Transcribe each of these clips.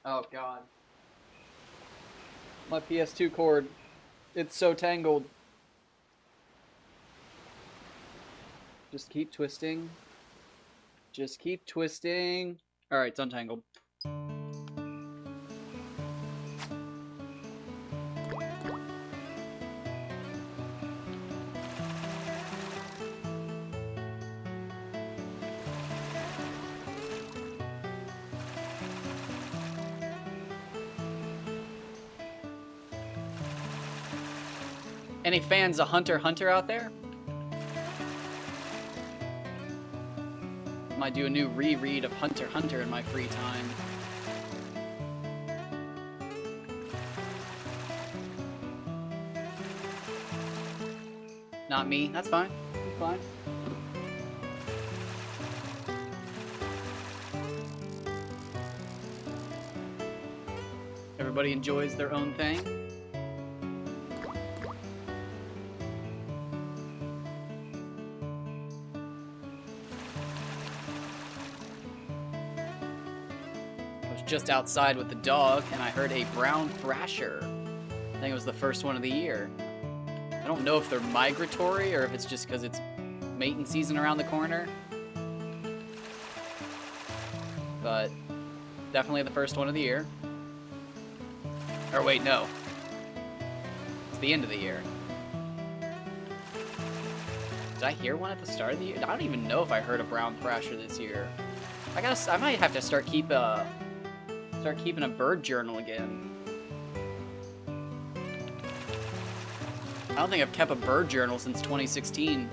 Oh god. My PS2 cord. It's so tangled. Just keep twisting. Just keep twisting. Alright, it's untangled. Any fans of Hunter x Hunter out there? Might do a new reread of Hunter x Hunter in my free time. Not me. That's fine. That's fine. Everybody enjoys their own thing. Just outside with the dog, and I heard a brown thrasher. I think it was the first one of the year. I don't know if they're migratory or if it's just because it's mating season around the corner. But definitely the first one of the year. Or wait, no. It's the end of the year. Did I hear one at the start of the year? I don't even know if I heard a brown thrasher this year. I might have to start keeping a bird journal again. I don't think I've kept a bird journal since 2016.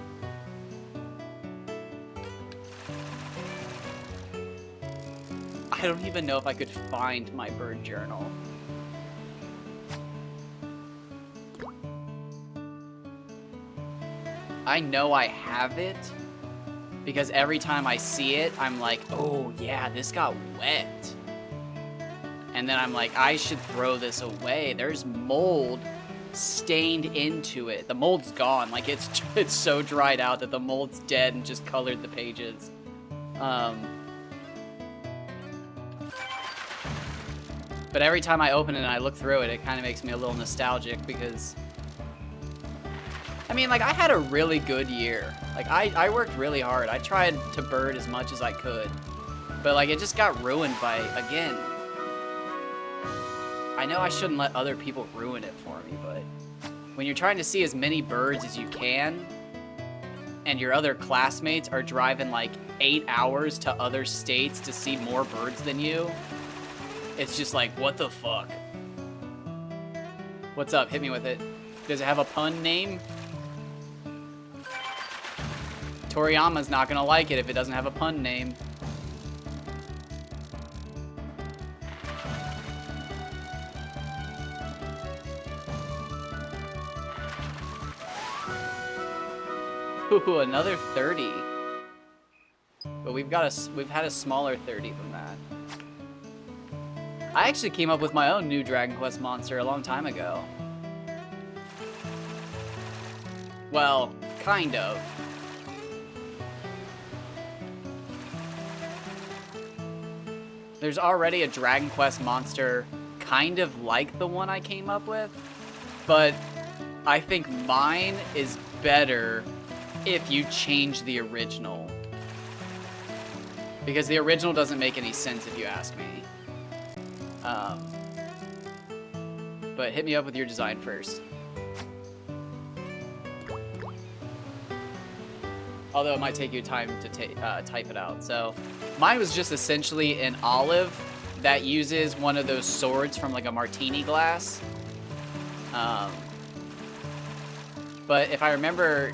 I don't even know if I could find my bird journal. I know I have it because every time I see it, I'm like, oh yeah, this got wet. And then I'm like, I should throw this away. There's mold stained into it. The mold's gone. Like, it's so dried out that the mold's dead and just colored the pages. But every time I open it and I look through it, it kind of makes me a little nostalgic because... I mean, like, I had a really good year. Like, I worked really hard. I tried to bird as much as I could. But, like, it just got ruined by, again... I know I shouldn't let other people ruin it for me, but when you're trying to see as many birds as you can, and your other classmates are driving like 8 hours to other states to see more birds than you, it's just like, what the fuck? What's up? Hit me with it. Does it have a pun name? Toriyama's not gonna like it if it doesn't have a pun name. Ooh, another 30. But we've had a smaller 30 than that. I actually came up with my own new Dragon Quest monster a long time ago. Well, kind of. There's already a Dragon Quest monster kind of like the one I came up with, but I think mine is better if you change the original. Because the original doesn't make any sense if you ask me. But hit me up with your design first. Although it might take you time to type it out. So mine was just essentially an olive that uses one of those swords from like a martini glass. But if I remember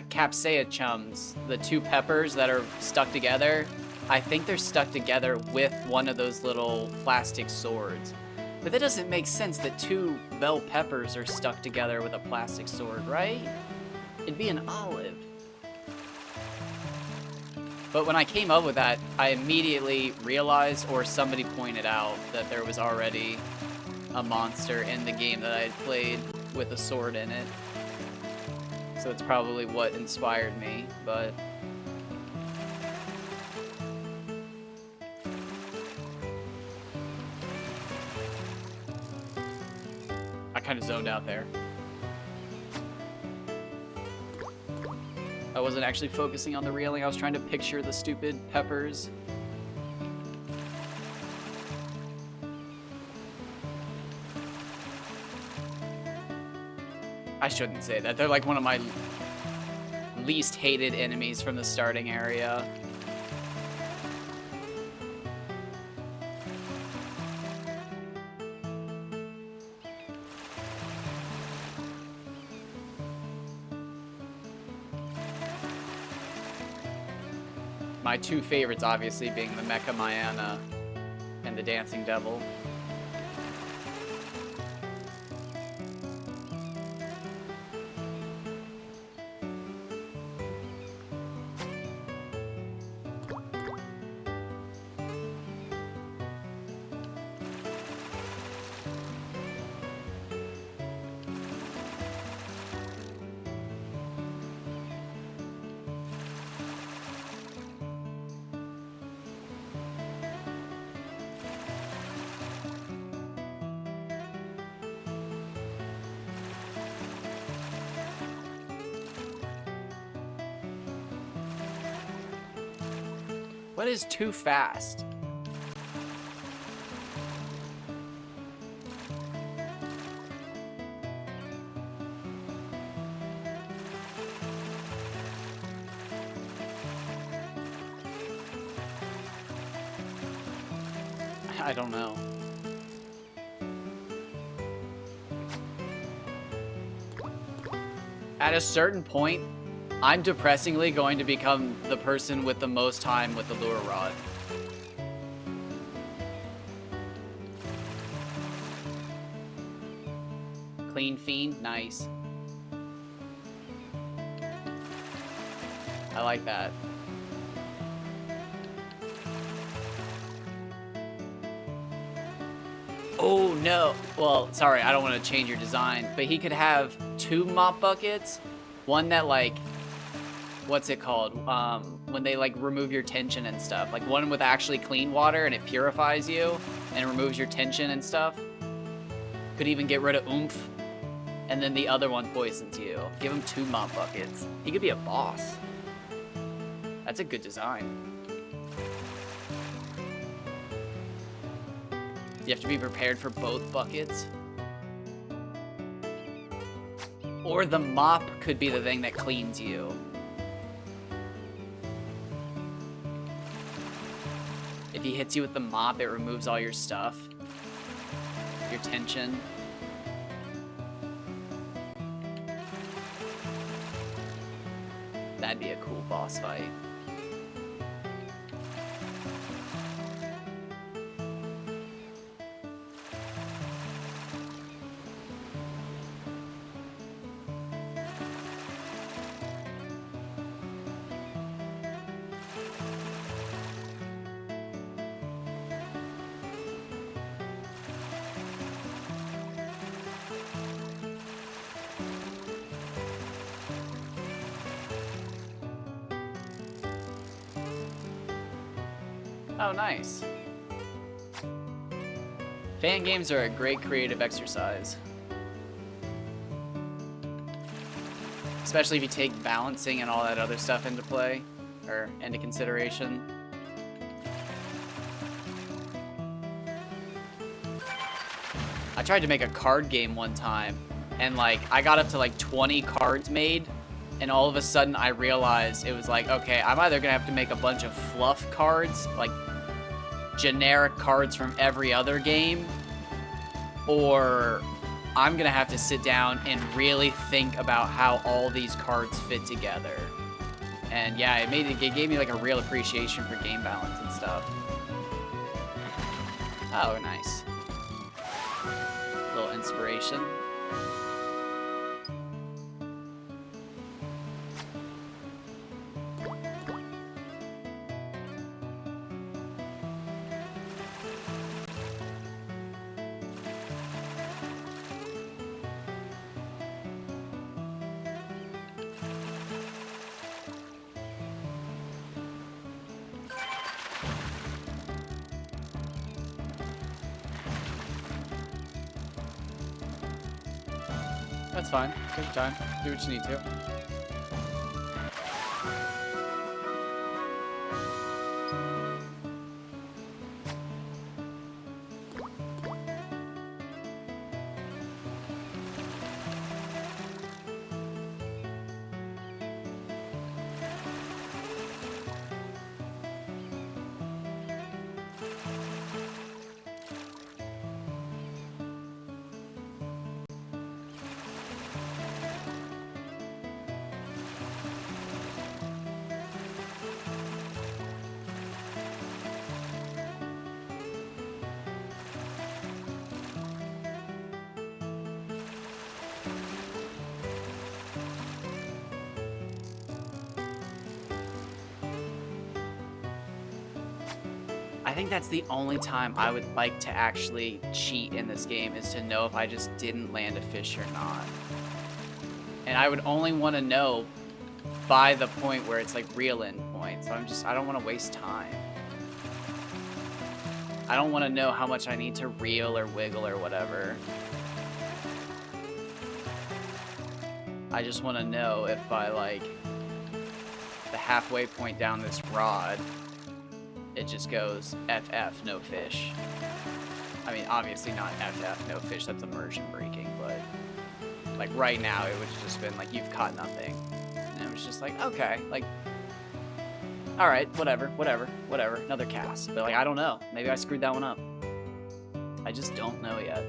Capsea chums, the two peppers that are stuck together, I think they're stuck together with one of those little plastic swords. But that doesn't make sense that two bell peppers are stuck together with a plastic sword, right? It'd be an olive. But when I came up with that, I immediately realized, or somebody pointed out, that there was already a monster in the game that I had played with a sword in it. So it's probably what inspired me, but... kind of zoned out there. I wasn't actually focusing on the reeling. I was trying to picture the stupid peppers. I shouldn't say that. They're like one of my least hated enemies from the starting area. My two favorites, obviously, being the Mecha Mayana and the Dancing Devil. What is too fast? I don't know. At a certain point, I'm depressingly going to become the person with the most time with the lure rod. Clean Fiend, nice. I like that. Oh no, well, sorry, I don't want to change your design, but he could have two mop buckets, one that like, what's it called? When they like remove your tension and stuff. Like one with actually clean water and it purifies you and removes your tension and stuff. Could even get rid of oomph. And then the other one poisons you. Give him two mop buckets. He could be a boss. That's a good design. You have to be prepared for both buckets. Or the mop could be the thing that cleans you. If he hits you with the mop, it removes all your stuff. Your tension. That'd be a cool boss fight. Oh, nice. Fan games are a great creative exercise. Especially if you take balancing and all that other stuff into play, or into consideration. I tried to make a card game one time, and like, I got up to like 20 cards made, and all of a sudden I realized it was like, okay, I'm either gonna have to make a bunch of fluff cards, like generic cards from every other game, or I'm gonna have to sit down and really think about how all these cards fit together. And yeah, it gave me like a real appreciation for game balance and stuff. Oh, nice. A little inspiration. That's fine. Take your time. Do what you need to. I think that's the only time I would like to actually cheat in this game, is to know if I just didn't land a fish or not. And I would only want to know by the point where it's like real end point. So I don't want to waste time. I don't want to know how much I need to reel or wiggle or whatever. I just want to know if by like the halfway point down this rod, it just goes FF, no fish. I mean, obviously not FF, no fish, that's immersion breaking, but like right now it would have just been like, you've caught nothing. And it was just like, okay, like, all right, whatever, another cast. But like, I don't know, maybe I screwed that one up. I just don't know yet.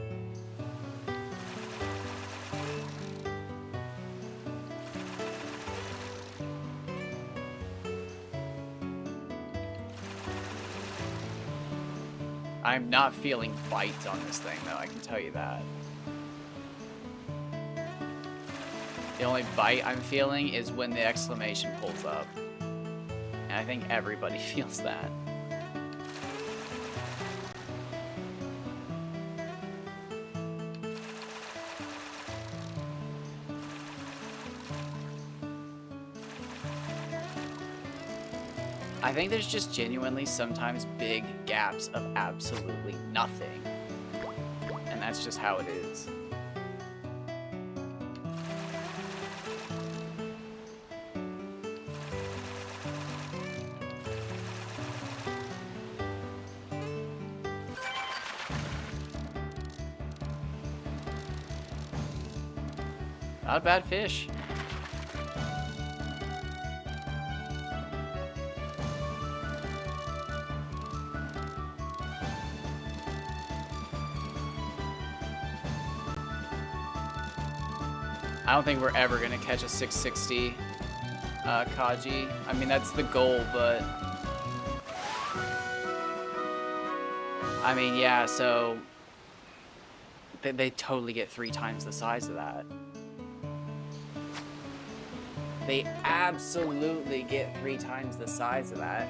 I'm not feeling bite on this thing, though, I can tell you that. The only bite I'm feeling is when the exclamation pulls up. And I think everybody feels that. I think there's just genuinely sometimes big gaps of absolutely nothing. And that's just how it is. Not a bad fish. I don't think we're ever gonna catch a 660 Kaji. I mean, that's the goal, but I mean, yeah, so they totally get 3 times the size of that. They absolutely get 3 times the size of that.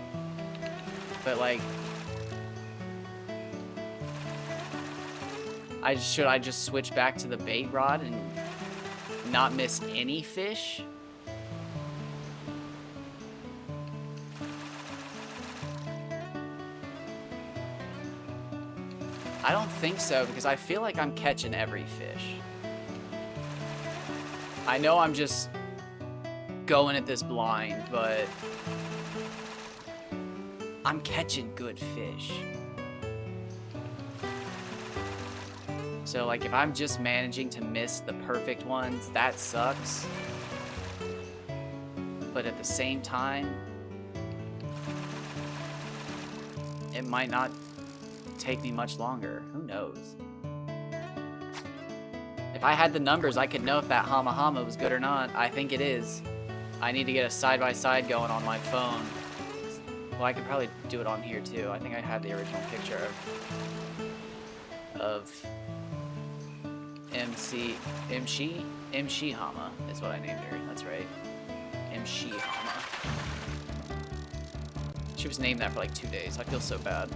But like, should I just switch back to the bait rod and not miss any fish? I don't think so, because I feel like I'm catching every fish. I know I'm just going at this blind, but I'm catching good fish. So like, if I'm just managing to miss the perfect ones, that sucks. But at the same time, it might not take me much longer. Who knows? If I had the numbers, I could know if that Hama Hama was good or not. I think it is. I need to get a side-by-side going on my phone. Well, I could probably do it on here too. I think I had the original picture of MC Hama is what I named her. That's right. MC Hama. She was named that for like 2 days. I feel so bad.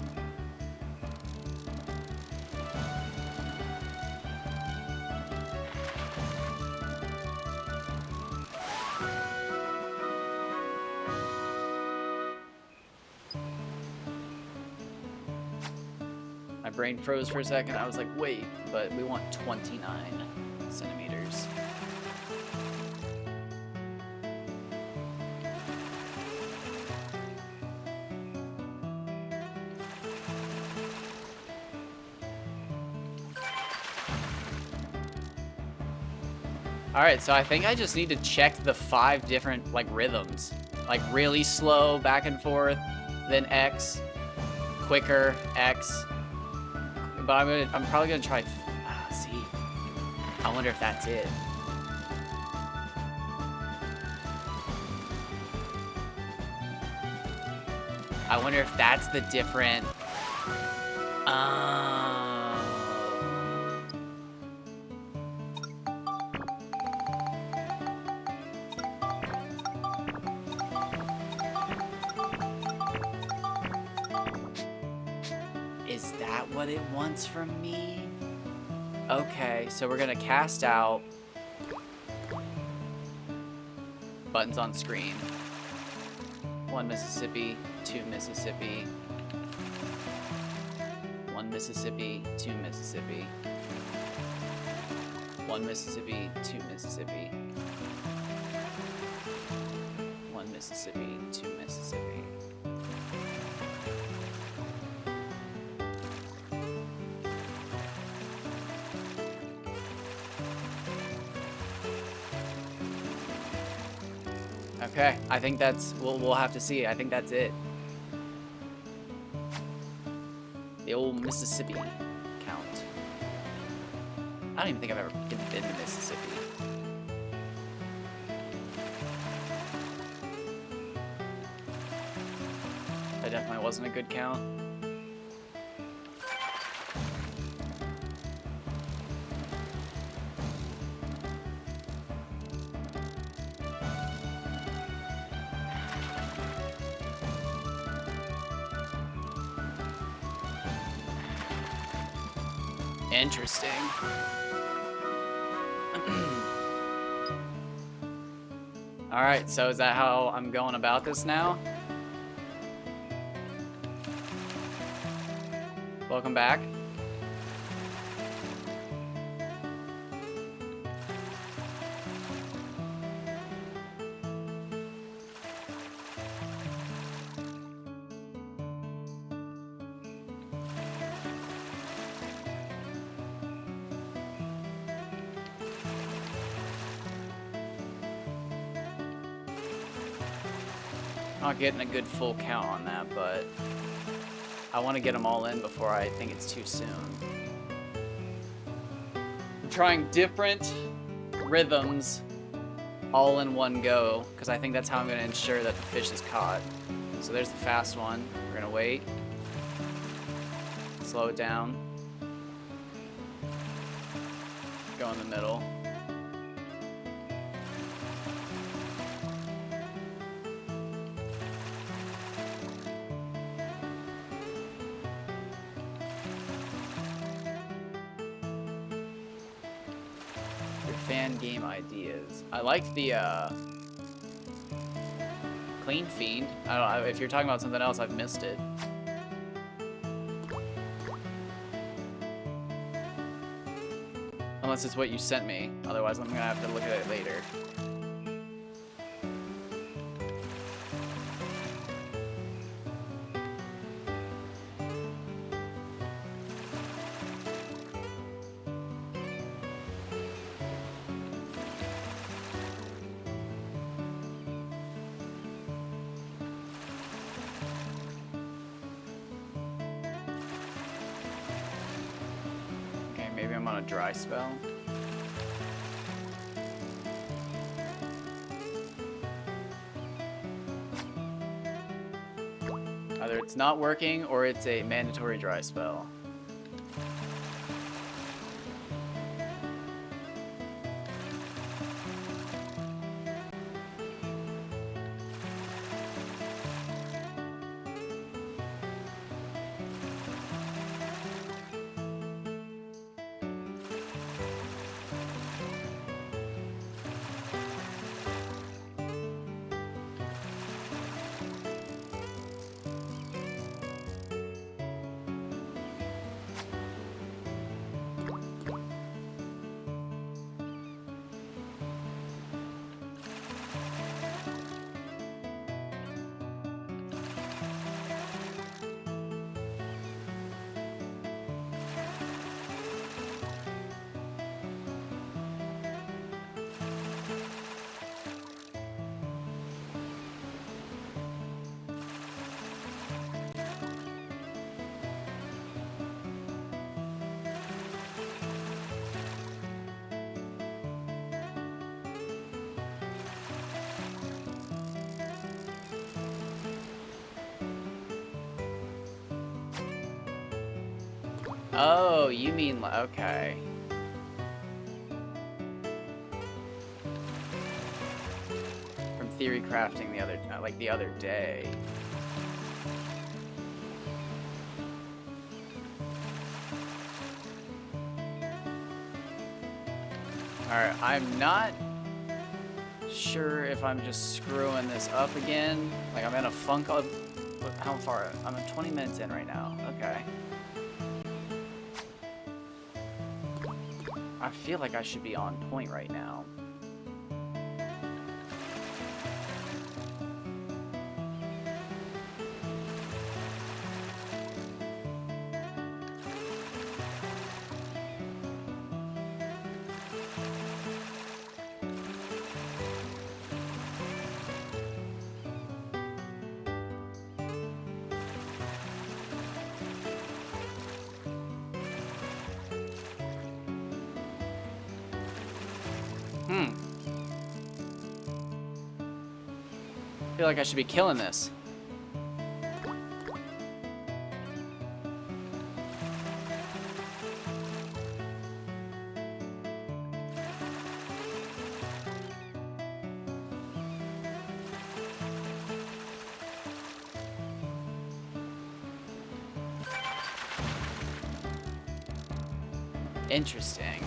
My brain froze for a second. I was like, wait, but we want 29. centimeters. Alright, so I think I just need to check the 5 different, like, rhythms. Like, really slow, back and forth, then X, quicker, X. But I'm probably gonna try, see. I wonder if that's it. I wonder if that's the different, is that what it wants from me? Okay, so we're gonna cast out buttons on screen. 1 Mississippi, 2 Mississippi. 1 Mississippi, 2 Mississippi. 1 Mississippi, 2 Mississippi. 1 Mississippi, 2 Mississippi. Okay, I think that's, we'll have to see. I think that's it. The old Mississippi count. I don't even think I've ever been to Mississippi. That definitely wasn't a good count. Interesting. Alright, so is that how I'm going about this now? Welcome back. Not getting a good full count on that, but I want to get them all in before I think it's too soon. I'm trying different rhythms all in one go, because I think that's how I'm going to ensure that the fish is caught. So there's the fast one. We're going to wait. Slow it down. Go in the middle. Fan game ideas. I like the Clean Fiend. I don't know if you're talking about something else. I've missed it. Unless it's what you sent me. Otherwise, I'm gonna have to look at it later. Maybe I'm on a dry spell. Either it's not working or it's a mandatory dry spell. Oh, you mean, okay. From theory crafting the other, like the other day. Alright, I'm not sure if I'm just screwing this up again. Like I'm in a funk of, how far? I'm 20 minutes in right now. Okay. I feel like I should be on point right now. I feel like I should be killing this. Interesting.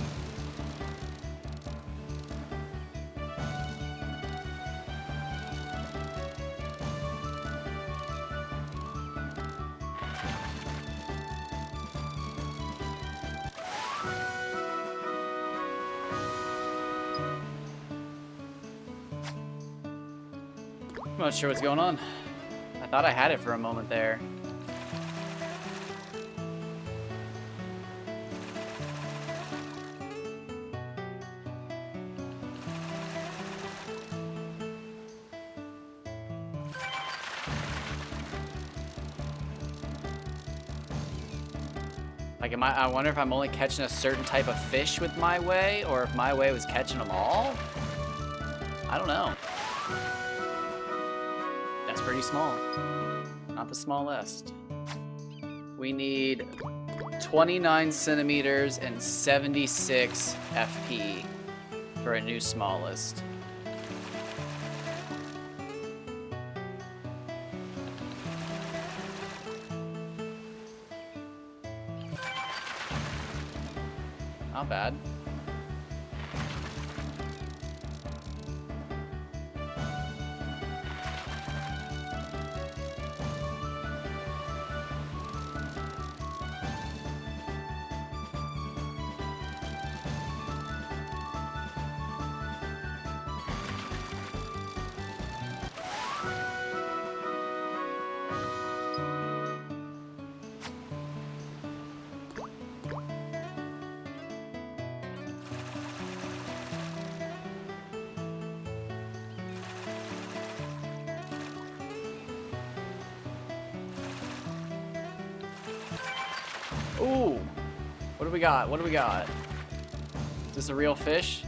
I'm not sure what's going on. I thought I had it for a moment there. Like, I wonder if I'm only catching a certain type of fish with my way, or if my way was catching them all? I don't know. That's pretty small. Not the smallest. We need 29 centimeters and 76 FP for a new smallest. Not bad. Ooh! What do we got? What do we got? Is this a real fish?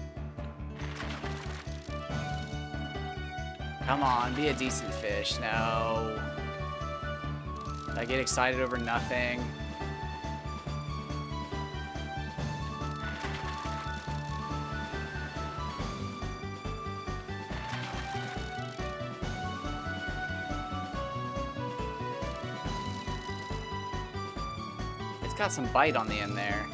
Come on, be a decent fish. No. I get excited over nothing. It's got some bite on the end there.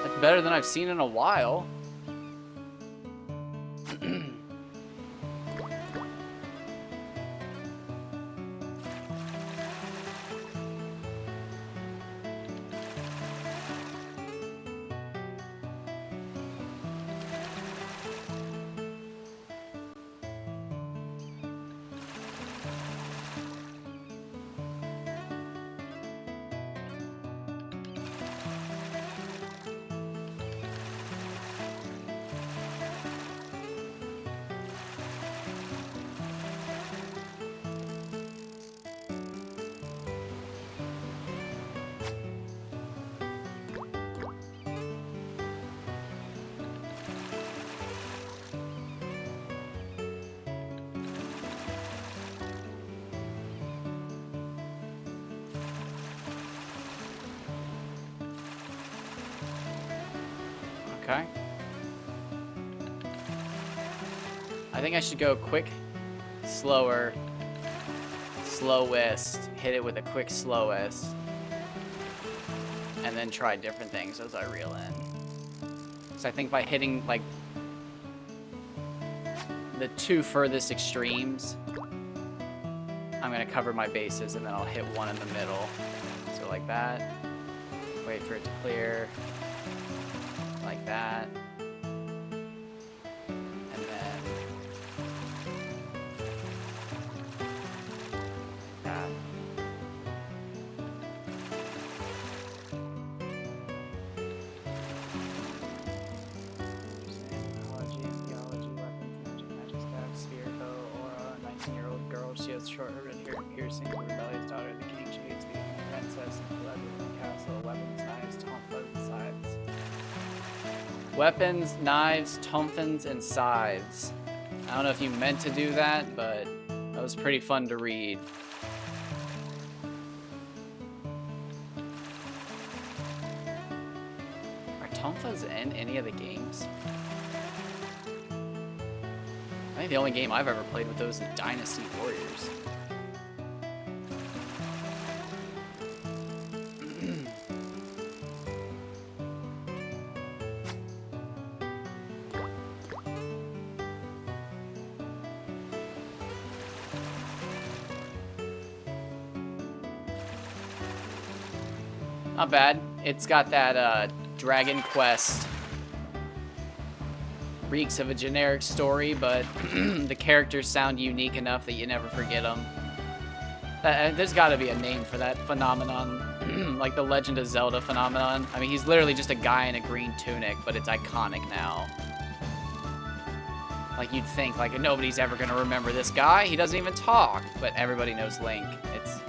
That's better than I've seen in a while. Okay. I think I should go quick, slower, slowest, hit it with a quick slowest, and then try different things as I reel in. So I think by hitting like the two furthest extremes, I'm gonna cover my bases and then I'll hit one in the middle. So like that, wait for it to clear, like that. Short red hair piercing, the rebellious daughter of the king. She hates being a princess and fled within the castle. Weapons, knives, tomfins, and scythes. Weapons, knives, tomfins, and scythes. I don't know if you meant to do that, but that was pretty fun to read. Are tomfins in any of the games? I think the only game I've ever played with those is Dynasty Warriors. Not bad. It's got that Dragon Quest reeks of a generic story, but the characters sound unique enough that you never forget them. There's got to be a name for that phenomenon, like the Legend of Zelda phenomenon. I mean, he's literally just a guy in a green tunic, but it's iconic now. Like, you'd think, like, nobody's ever going to remember this guy. He doesn't even talk, but everybody knows Link. It's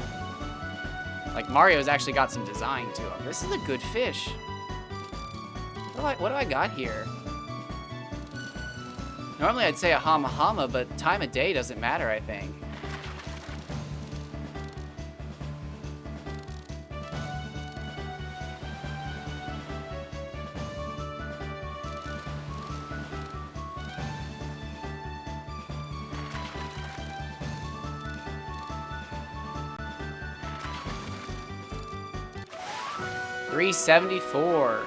like Mario's actually got some design to him. This is a good fish. What do I got here? Normally I'd say a Hama Hama, but time of day doesn't matter, I think. $374.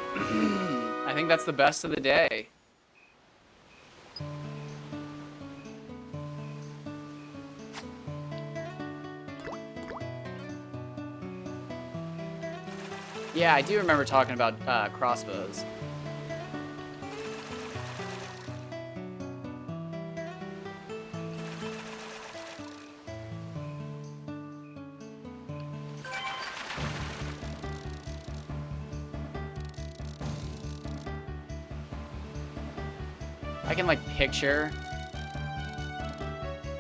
I think that's the best of the day. Yeah, I do remember talking about crossbows. I can like picture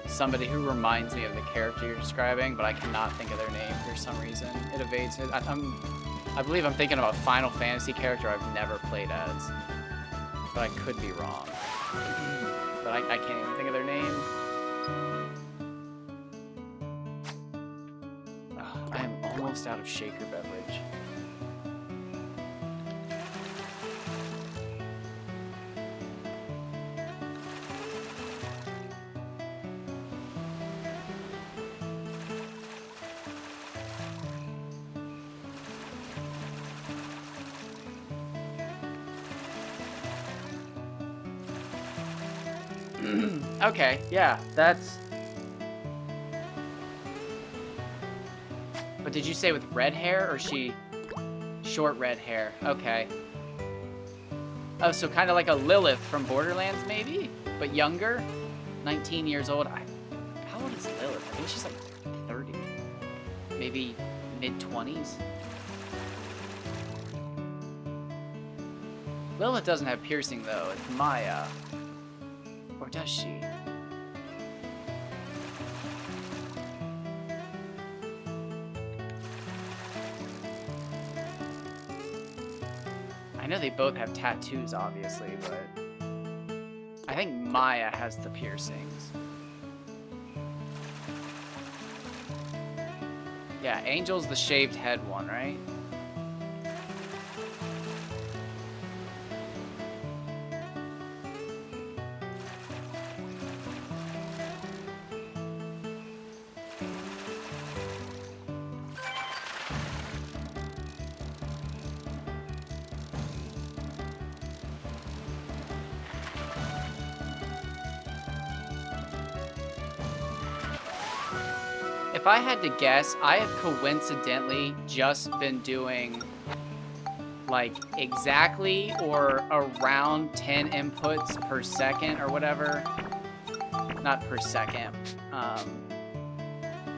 somebody who reminds me of the character you're describing, but I cannot think of their name for some reason. It evades it. I believe I'm thinking of a Final Fantasy character I've never played as, but I could be wrong. But I can't even think of their name. Oh, I am almost out of shaker beverage. Okay, yeah, that's... But did you say with red hair, or she... Short red hair, okay. Oh, so kind of like a Lilith from Borderlands, maybe? But younger? 19 years old. How old is Lilith? I think she's like 30. Maybe mid-20s? Lilith doesn't have piercing, though. It's Maya. Or does she? I know they both have tattoos, obviously, but I think Maya has the piercings. Yeah, Angel's the shaved head one, right? If I had to guess, I have coincidentally just been doing like exactly or around 10 inputs per second or whatever. Not per second. I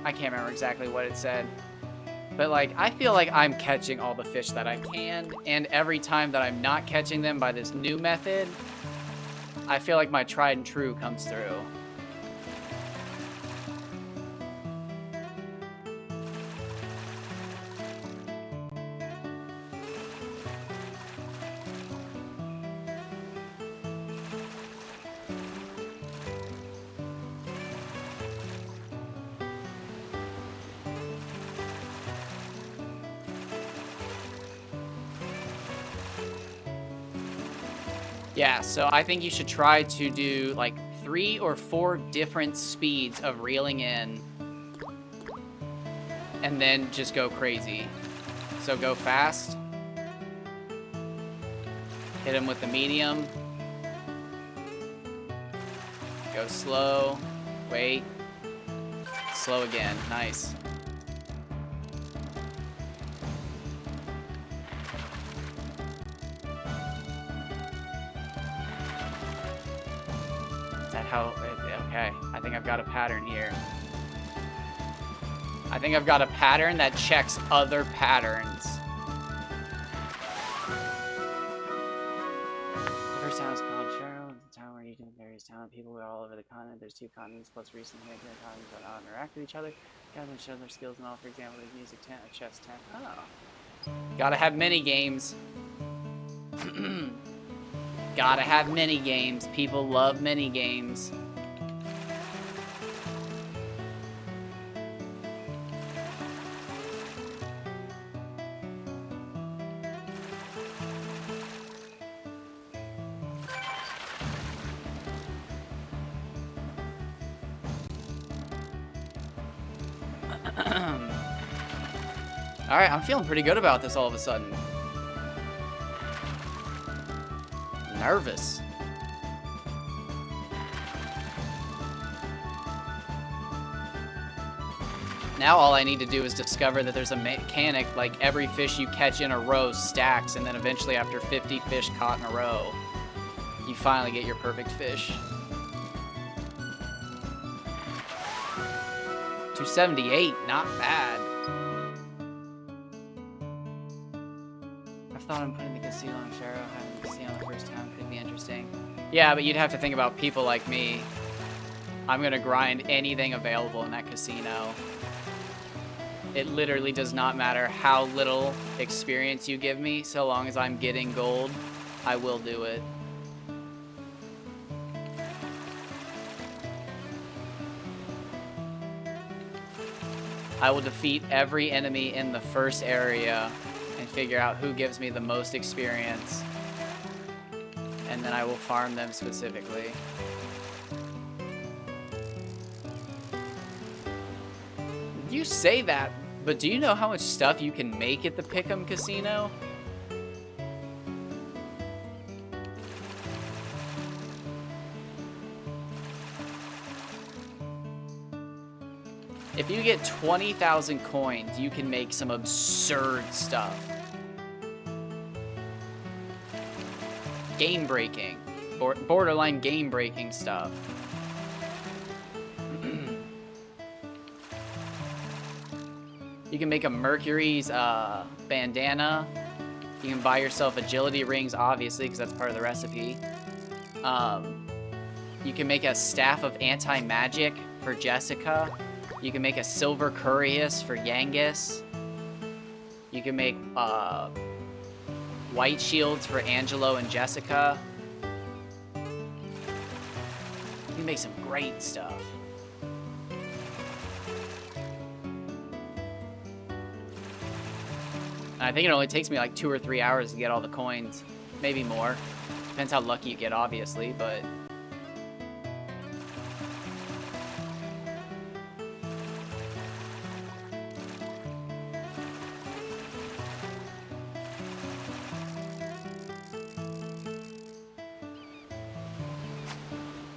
can't remember exactly what it said. But like, I feel like I'm catching all the fish that I can, and every time that I'm not catching them by this new method, I feel like my tried and true comes through. Yeah, so I think you should try to do like 3 or 4 different speeds of reeling in, and then just go crazy. So go fast, hit him with the medium, go slow, wait, slow again, nice. How, okay, I think I've got a pattern here. I think I've got a pattern that checks other patterns. The first town is called Cheryl. It's a town where you can various talented people all over the continent. There's 2 continents, plus recently here continents that all interact with each other. Guys can show their skills and all. For example, there's music tent, a chess tent. Oh. Gotta have mini games. Gotta have mini games. People love mini games. Alright, I'm feeling pretty good about this all of a sudden. Nervous. Now all I need to do is discover that there's a mechanic, like every fish you catch in a row stacks, and then eventually after 50 fish caught in a row, you finally get your perfect fish. 278, not bad. I thought I'm putting the casino on Pharaoh, having the casino on the first town could be interesting. Yeah, but you'd have to think about people like me. I'm gonna grind anything available in that casino. It literally does not matter how little experience you give me, so long as I'm getting gold, I will do it. I will defeat every enemy in the first area and figure out who gives me the most experience, and then I will farm them specifically. You say that, but do you know how much stuff you can make at the Pick'em Casino? If you get 20,000 coins, you can make some absurd stuff. Game breaking, borderline game breaking stuff. You can make a Mercury's bandana. You can buy yourself agility rings, obviously, because that's part of the recipe. You can make a staff of anti-magic for Jessica. You can make a silver Curious for Yangus. You can make white shields for Angelo and Jessica. You can make some great stuff. And I think it only takes me like 2 or 3 hours to get all the coins. Maybe more. Depends how lucky you get, obviously, but...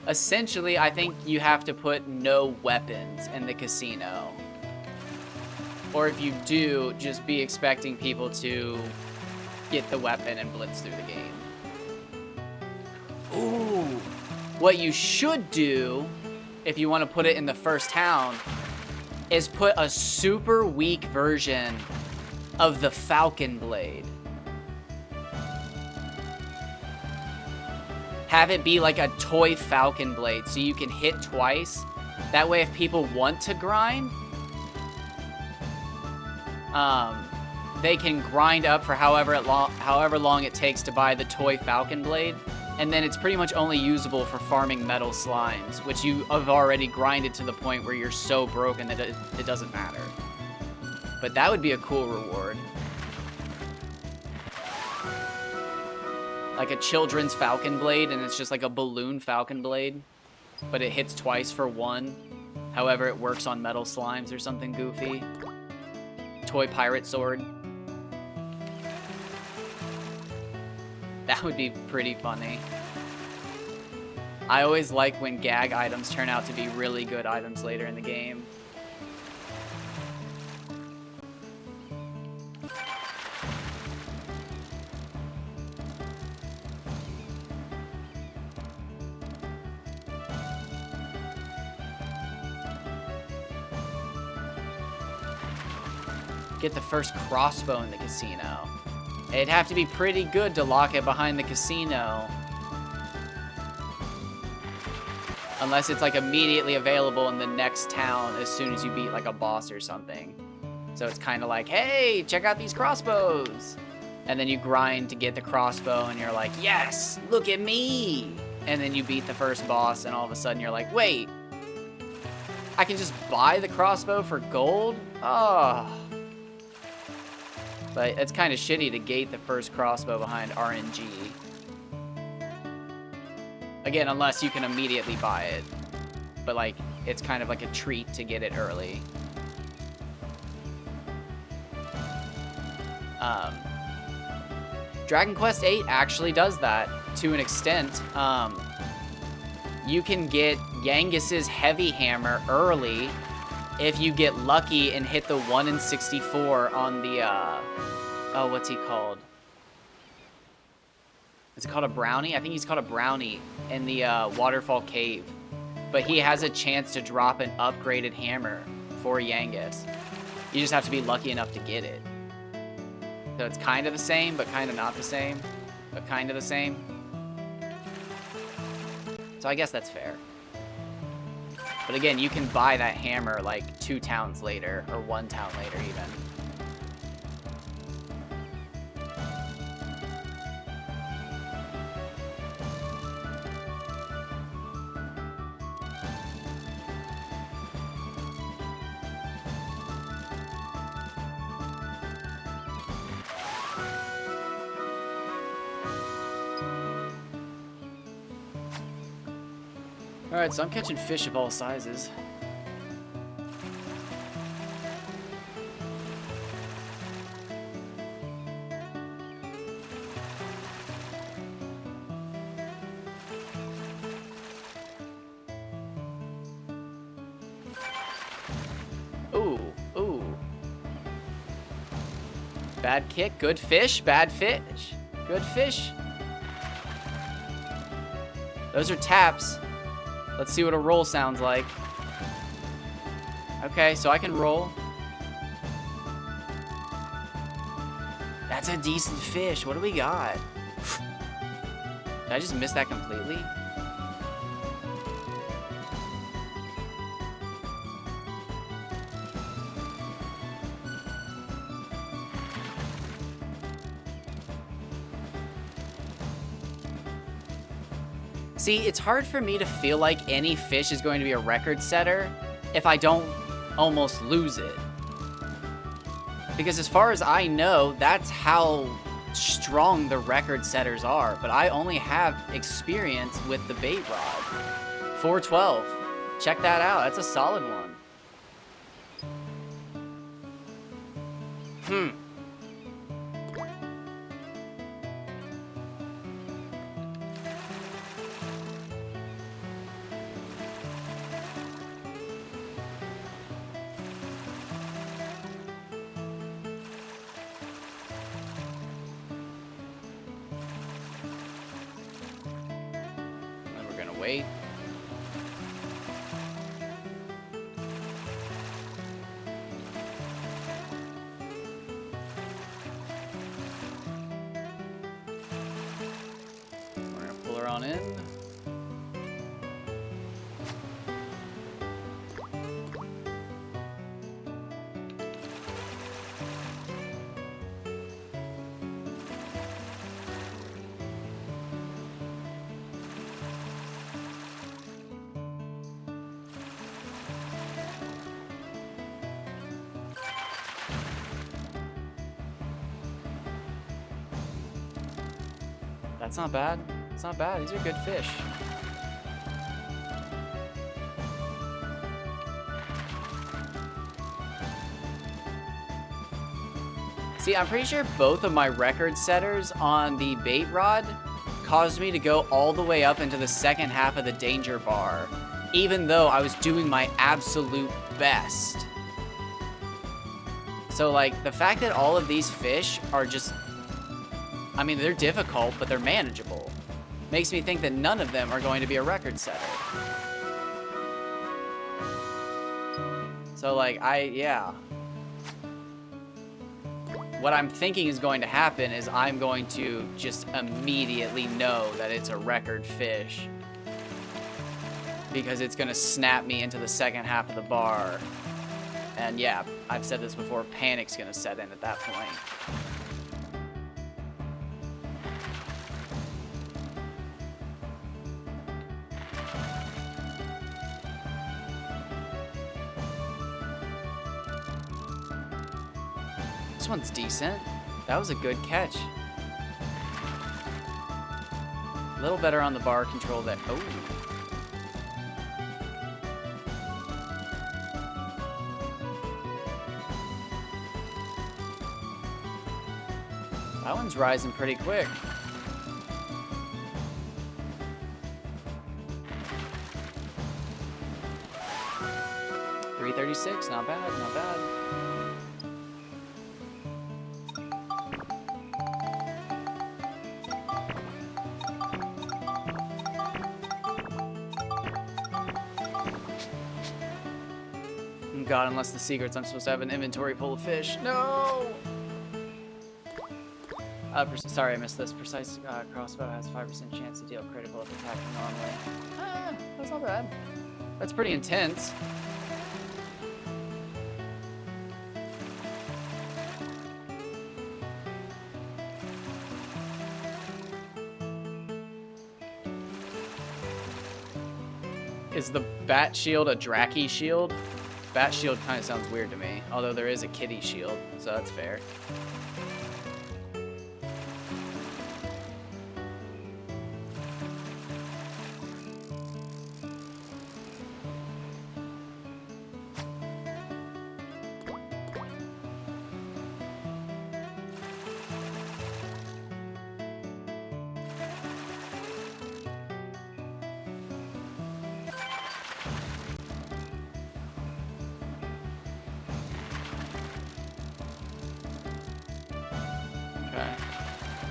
Essentially, I think you have to put no weapons in the casino. Or if you do, just be expecting people to get the weapon and blitz through the game. Ooh. What you should do, if you want to put it in the first town, is put a super weak version of the Falcon Blade. Have it be like a toy Falcon Blade, so you can hit twice. That way, if people want to grind, they can grind up for however long it takes to buy the toy Falcon Blade, and then it's pretty much only usable for farming metal slimes, which you have already grinded to the point where you're so broken that it doesn't matter. But that would be a cool reward. Like a children's Falcon Blade, and it's just like a balloon Falcon Blade, but it hits twice for 1. However, it works on metal slimes or something goofy. Toy pirate sword. That would be pretty funny. I always like when gag items turn out to be really good items later in the game. Get the first crossbow in the casino. It'd have to be pretty good to lock it behind the casino. Unless it's like immediately available in the next town as soon as you beat like a boss or something. So it's kind of like, hey, check out these crossbows. And then you grind to get the crossbow and you're like, yes, look at me. And then you beat the first boss and all of a sudden you're like, wait, I can just buy the crossbow for gold? Oh. But it's kind of shitty to gate the first crossbow behind RNG. Again, unless you can immediately buy it. But, like, it's kind of like a treat to get it early. Dragon Quest VIII actually does that to an extent. You can get Yangus's Heavy Hammer early if you get lucky and hit the 1 in 64 on the, oh, what's he called? Is it called a brownie? I think he's called a brownie in the Waterfall Cave. But he has a chance to drop an upgraded hammer for Yangus. You just have to be lucky enough to get it. So it's kind of the same, but kind of not the same. But kind of the same. So I guess that's fair. But again, you can buy that hammer like 2 towns later, or 1 town later even. Alright, so I'm catching fish of all sizes. Ooh, ooh. Bad kick, good fish, bad fish. Good fish. Those are taps. Let's see what a roll sounds like. Okay, so I can roll. That's a decent fish. What do we got? Did I just miss that completely? See, it's hard for me to feel like any fish is going to be a record setter if I don't almost lose it. Because as far as I know, that's how strong the record setters are. But I only have experience with the bait rod. 412. Check that out. That's a solid one. wait. We're gonna pull her on in. That's not bad. It's not bad. These are good fish. See, I'm pretty sure both of my record setters on the bait rod caused me to go all the way up into the second half of the danger bar, even though I was doing my absolute best. So, like, the fact that all of these fish are just... I mean, they're difficult, but they're manageable. Makes me think that none of them are going to be a record setter. So, like, yeah. What I'm thinking is going to happen is I'm going to just immediately know that it's a record fish. Because it's going to snap me into the second half of the bar. And yeah, I've said this before, panic's going to set in at that point. This one's decent. That was a good catch. A little better on the bar control that... Oh. That one's rising pretty quick. $3.36, not bad, not bad. God, unless the secrets, I'm supposed to have an inventory full of fish. No! Sorry, I missed this. Precise crossbow has 5% chance to deal critical if attacking normally. That's not bad. That's pretty intense. Is the bat shield a Draki shield? Bat shield kind of sounds weird to me, although there is a kitty shield, so that's fair.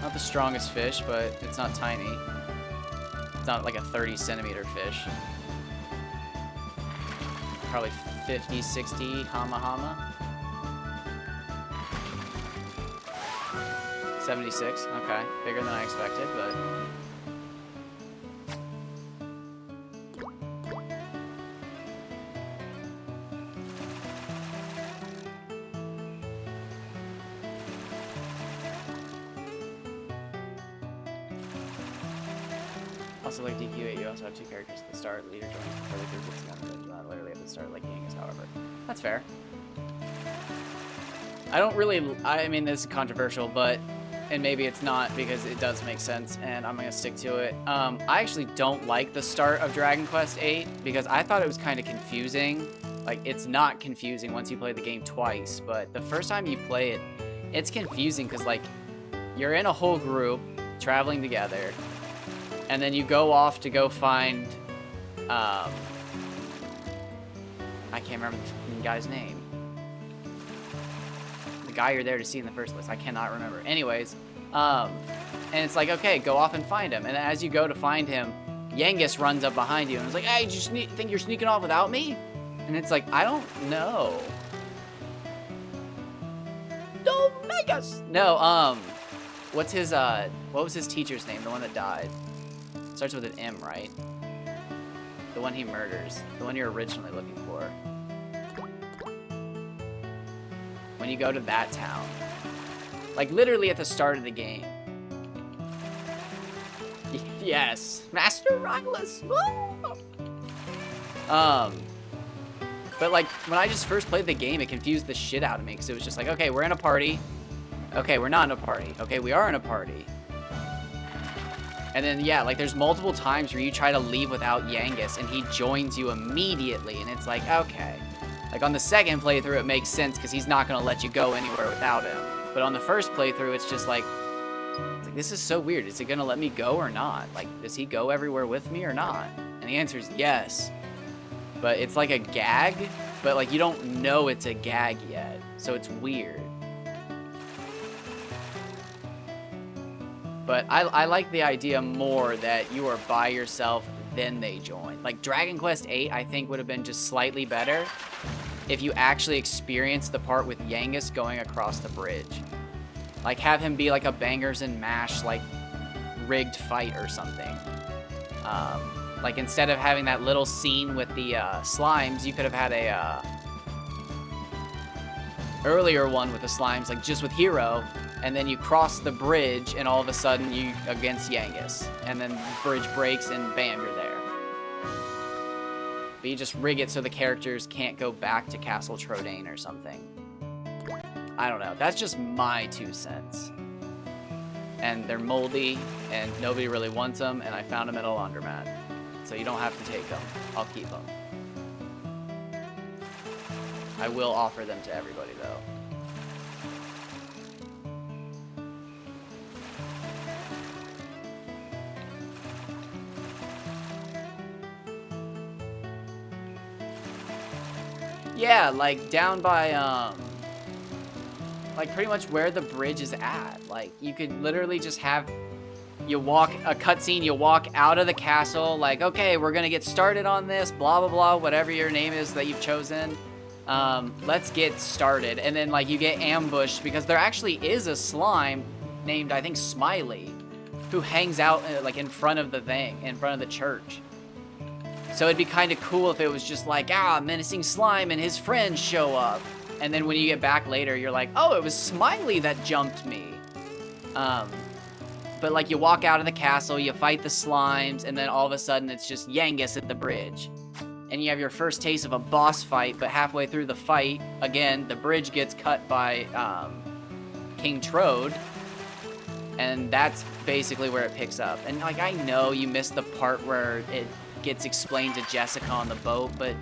Not the strongest fish, but it's not tiny. It's not like a 30-centimeter fish. Probably 50, 60 hama. 76, okay. Bigger than I expected, but... Also, like DQ8, you also have two characters at the start. Leader joins before the group gets together. Not literally at the start, like Gangs, however. That's fair. I don't really... I mean, this is controversial, but... And maybe it's not, because it does make sense, and I'm going to stick to it. I actually don't like the start of Dragon Quest VIII, because I thought it was kind of confusing. Like, it's not confusing once you play the game twice, but the first time you play it, it's confusing, because, like, you're in a whole group, traveling together, and then you go off to go find, I can't remember the guy's name. The guy you're there to see in the first place. I cannot remember. Anyways, and it's like, okay, go off and find him. And as you go to find him, Yangus runs up behind you and is like, hey, did you think you're sneaking off without me? And it's like, I don't know. Don't make us. No, what's his, what was his teacher's name? The one that died. Starts with an M, right? The one he murders. The one you're originally looking for. When you go to that town. Like, literally at the start of the game. Yes. Master Rhymeless. But like, when I just first played the game, it confused the shit out of me. Because it was just like, okay, we're in a party. Okay, we're not in a party. Okay, we are in a party. And then, yeah, like, there's multiple times where you try to leave without Yangus, and he joins you immediately. And it's like, okay. Like, on the second playthrough, it makes sense, because he's not going to let you go anywhere without him. But on the first playthrough, it's just like, this is so weird. Is he going to let me go or not? Like, does he go everywhere with me or not? And the answer is yes. But it's like a gag, but, like, you don't know it's a gag yet. So it's weird. But I like the idea more that you are by yourself, then they join. Like, Dragon Quest VIII, I think, would have been just slightly better if you actually experienced the part with Yangus going across the bridge. Like, have him be like a bangers and mash, like, rigged fight or something. Like, instead of having that little scene with the slimes, you could have had a earlier one with the slimes, like, just with Hero. And then you cross the bridge, and all of a sudden you against Yangus. And then the bridge breaks, and bam, you're there. But you just rig it so the characters can't go back to Castle Trodaine or something. I don't know. That's just my 2 cents. And they're moldy, and nobody really wants them, and I found them at a laundromat. So you don't have to take them. I'll keep them. I will offer them to everybody, though. Yeah, like down by, like pretty much where the bridge is at. Like, you could literally just have, you walk, a cutscene, you walk out of the castle, like, okay, we're gonna get started on this, blah, blah, blah, whatever your name is that you've chosen. Let's get started. And then, like, you get ambushed because there actually is a slime named, I think, Smiley, who hangs out, like, in front of the thing, in front of the church. So it'd be kind of cool if it was just like, menacing slime and his friends show up. And then when you get back later, you're like, oh, it was Smiley that jumped me. But like, you walk out of the castle, you fight the slimes, and then all of a sudden it's just Yangus at the bridge. And you have your first taste of a boss fight, but halfway through the fight, again, the bridge gets cut by King Trode. And that's basically where it picks up. And like, I know you missed the part where it gets explained to Jessica on the boat, but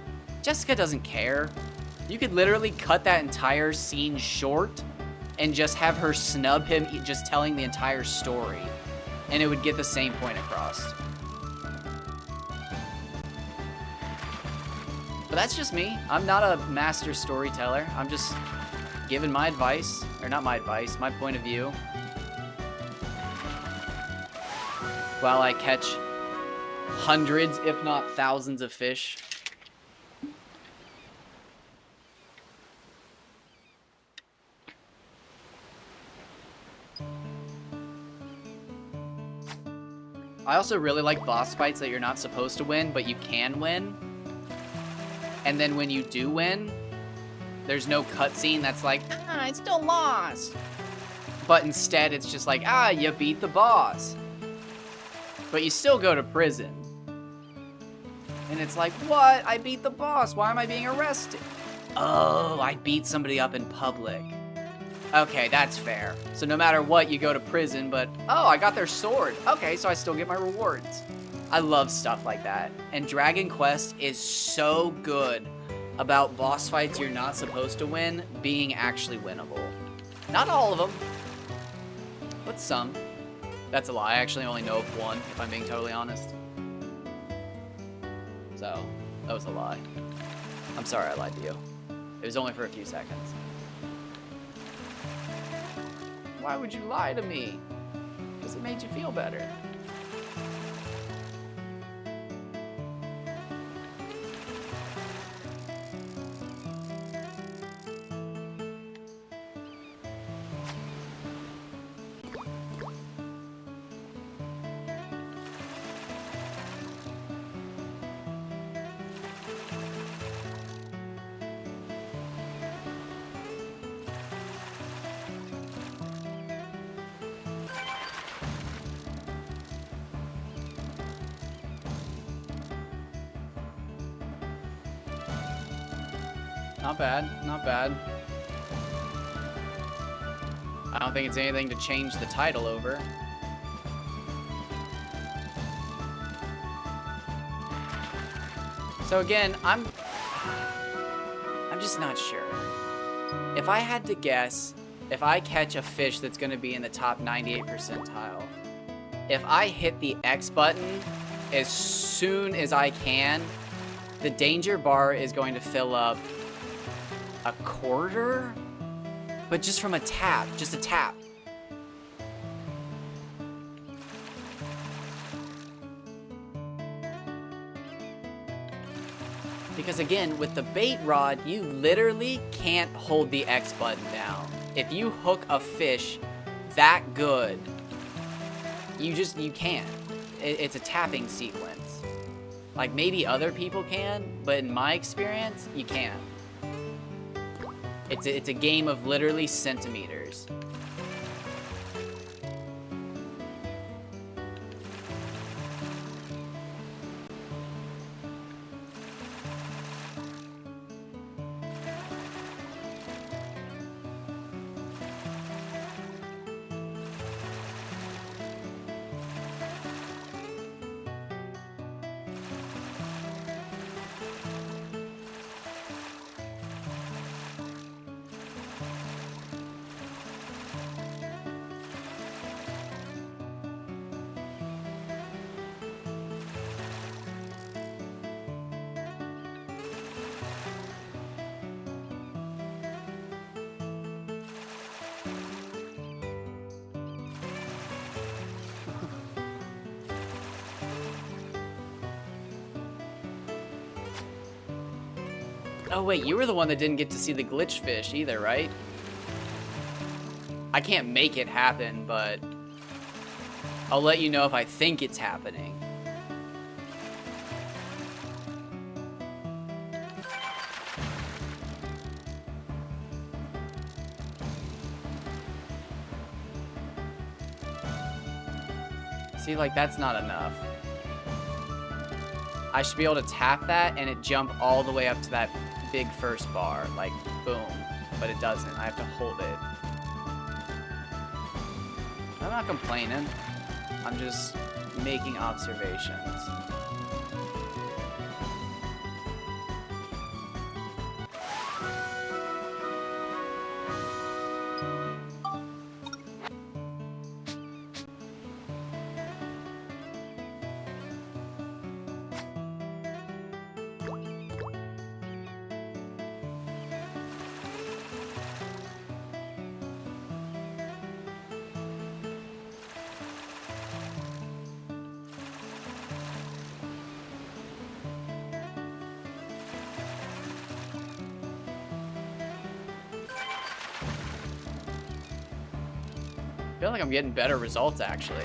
Jessica doesn't care. You could literally cut that entire scene short and just have her snub him just telling the entire story, and it would get the same point across. But that's just me. I'm not a master storyteller. I'm just giving my advice, or not my advice, my point of view, while I catch hundreds, if not thousands, of fish. I also really like boss fights that you're not supposed to win, but you can win. And then when you do win, there's no cutscene that's like, I still lost. But instead, it's just like, you beat the boss. But you still go to prison. And it's like, what? I beat the boss. Why am I being arrested? Oh, I beat somebody up in public. Okay, that's fair. So no matter what, you go to prison, but, oh, I got their sword. Okay, so I still get my rewards. I love stuff like that. And Dragon Quest is so good about boss fights you're not supposed to win being actually winnable. Not all of them, but some. That's a lie. I actually only know of one, if I'm being totally honest. So, that was a lie. I'm sorry I lied to you. It was only for a few seconds. Why would you lie to me? Because it made you feel better. not bad, not bad. I don't think it's anything to change the title over. So again, I'm just not sure. If I had to guess, if I catch a fish that's going to be in the top 98 percentile, if I hit the X button as soon as I can, the danger bar is going to fill up a quarter, but just from a tap, just a tap. Because again, with the bait rod, you literally can't hold the X button down. If you hook a fish that good, you can't. It's a tapping sequence. Like maybe other people can, but in my experience, you can't. It's a game of literally centimeters. Oh wait, you were the one that didn't get to see the glitch fish either, right? I can't make it happen, but I'll let you know if I think it's happening. See, like, that's not enough. I should be able to tap that and it jump all the way up to that big first bar. Like, boom. But it doesn't. I have to hold it. I'm not complaining. I'm just making observations. I feel like I'm getting better results, actually.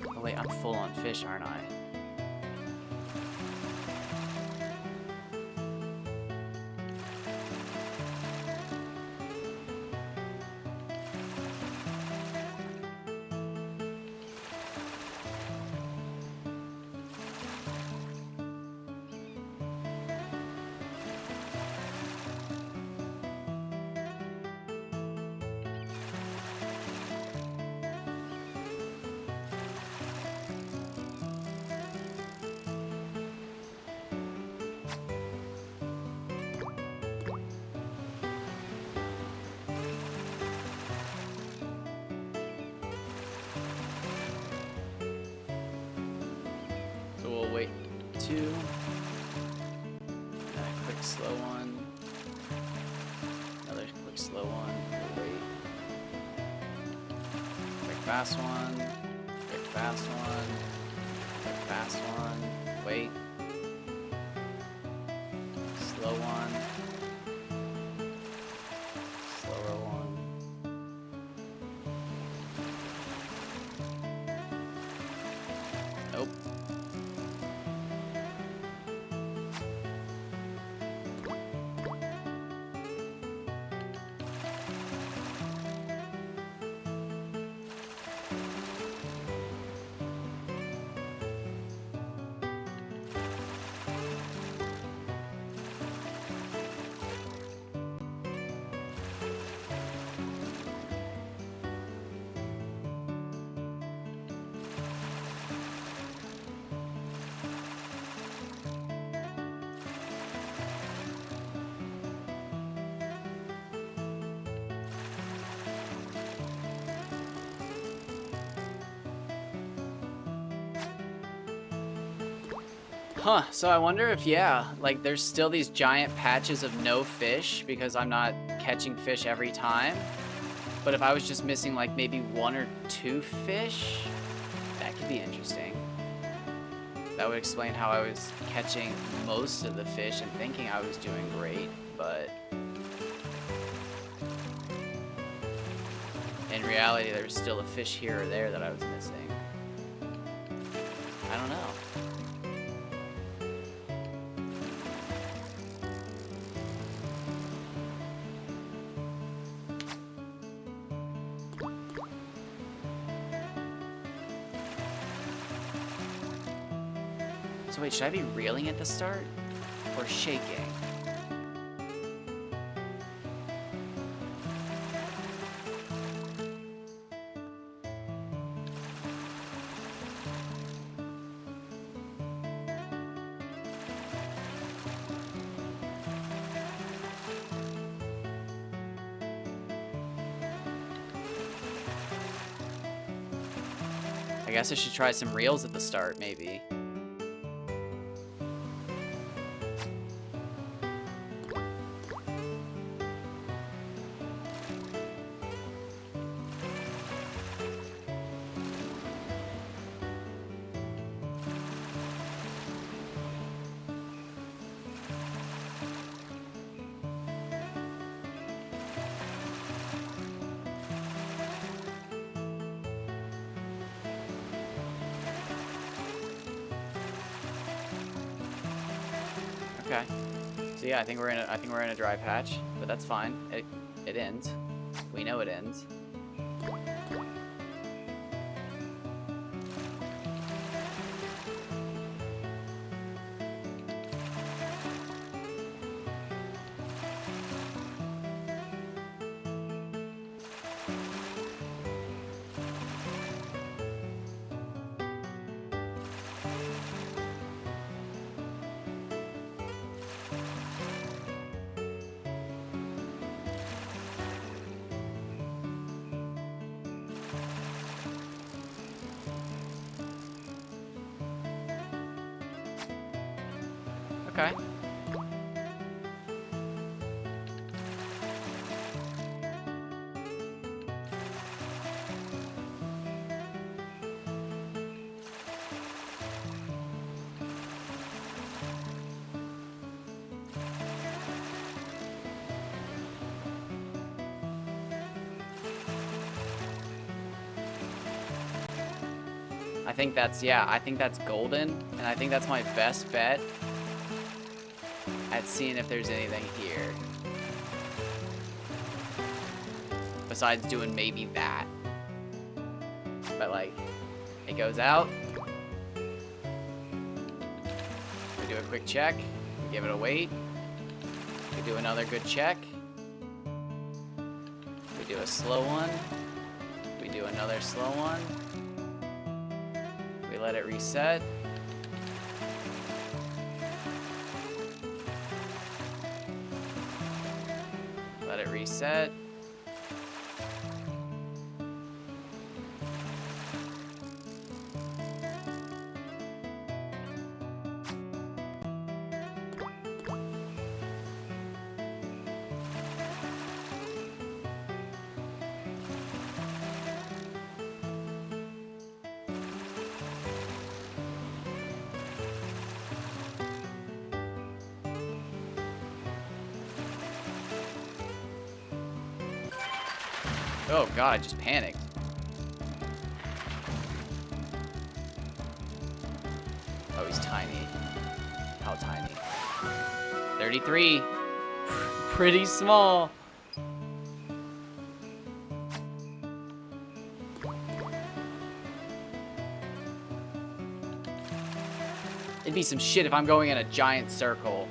Oh wait, I'm full on fish, aren't I? So we'll wait 2. A quick slow one. Another quick slow one. We'll wait. Quick fast one. Quick fast one. Quick fast one. Wait. Slow one. Slower one. Nope. Huh, so I wonder if, yeah, like there's still these giant patches of no fish because I'm not catching fish every time. But if I was just missing like maybe 1 or 2 fish, that could be interesting. That would explain how I was catching most of the fish and thinking I was doing great, but in reality, there was still a fish here or there that I was missing. I don't know. So wait, should I be reeling at the start or shaking? I guess I should try some reels at the start, maybe. Okay. So yeah, I think we're in a dry patch, but that's fine. It ends. We know it ends. Okay. I think that's, yeah, I think that's golden, and I think that's my best bet at seeing if there's anything here. Besides doing maybe that. But like, it goes out. We do a quick check. We give it a wait. We do another good check. We do a slow one. We do another slow one. We let it reset. Let it reset. Oh god, I just panicked. Oh, he's tiny. How tiny? 33. Pretty small. It'd be some shit if I'm going in a giant circle.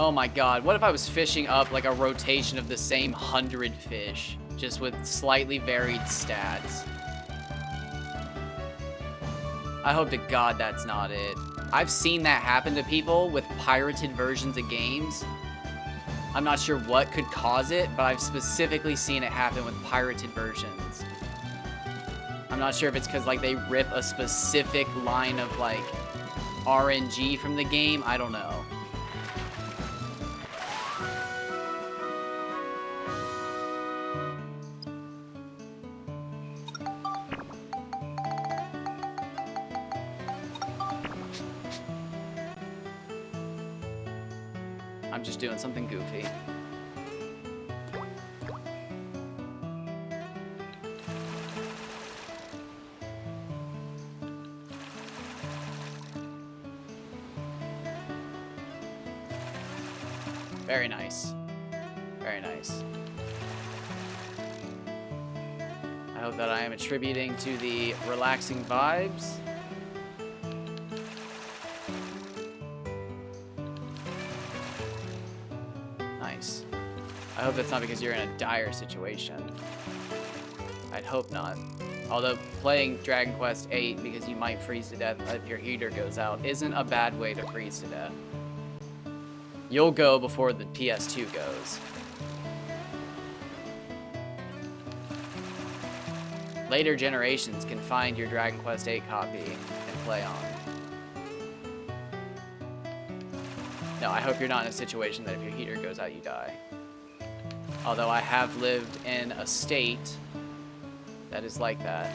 Oh my god, what if I was fishing up like a rotation of the same 100 fish, just with slightly varied stats? I hope to god that's not it. I've seen that happen to people with pirated versions of games, I'm not sure what could cause it, but I've specifically seen it happen with pirated versions. I'm not sure if it's because, like, they rip a specific line of, like, RNG from the game. I don't know. I'm just doing something goofy. Very nice. Very nice. I hope that I am attributing to the relaxing vibes. Nice. I hope that's not because you're in a dire situation. I'd hope not. Although playing Dragon Quest VIII because you might freeze to death if your heater goes out isn't a bad way to freeze to death. You'll go before the PS2 goes. Later generations can find your Dragon Quest VIII copy and play on. No, I hope you're not in a situation that if your heater goes out, you die. Although I have lived in a state that is like that.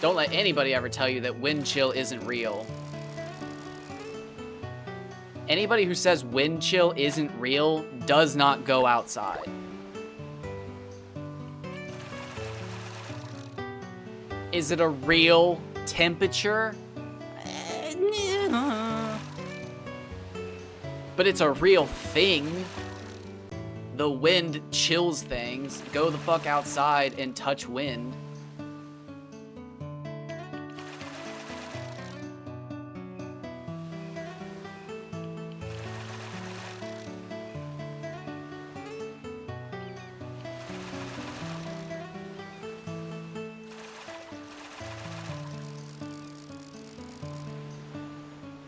Don't let anybody ever tell you that wind chill isn't real. Anybody who says wind chill isn't real does not go outside. Is it a real temperature? But it's a real thing. The wind chills things. Go the fuck outside and touch wind.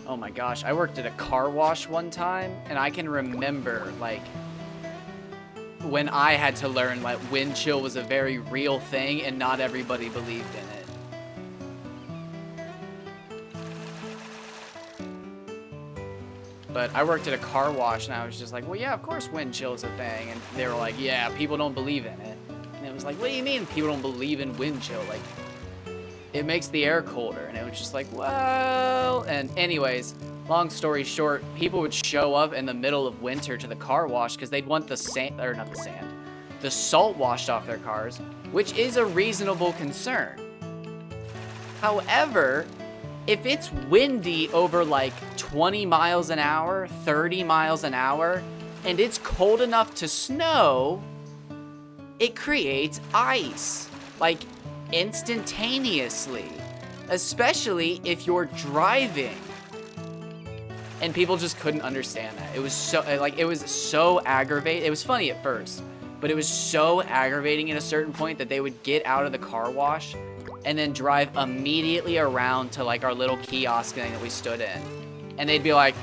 Oh my gosh, I worked at a car wash one time, and I can remember, like, when I had to learn, like, wind chill was a very real thing, and not everybody believed in it. But I worked at a car wash, and I was just like, well, yeah, of course wind chill is a thing. And they were like, yeah, people don't believe in it. And it was like, what do you mean people don't believe in wind chill? Like, it makes the air colder. And it was just like, well, and anyways, long story short, people would show up in the middle of winter to the car wash because they'd want the sand, or not the sand, the salt washed off their cars, which is a reasonable concern. However, if it's windy over like 20 miles an hour, 30 miles an hour, and it's cold enough to snow, it creates ice. Like, instantaneously, especially if you're driving. And people just couldn't understand that. It was so, like, it was so aggravating. It was funny at first, but it was so aggravating at a certain point that they would get out of the car wash and then drive immediately around to, like, our little kiosk thing that we stood in. And they'd be like,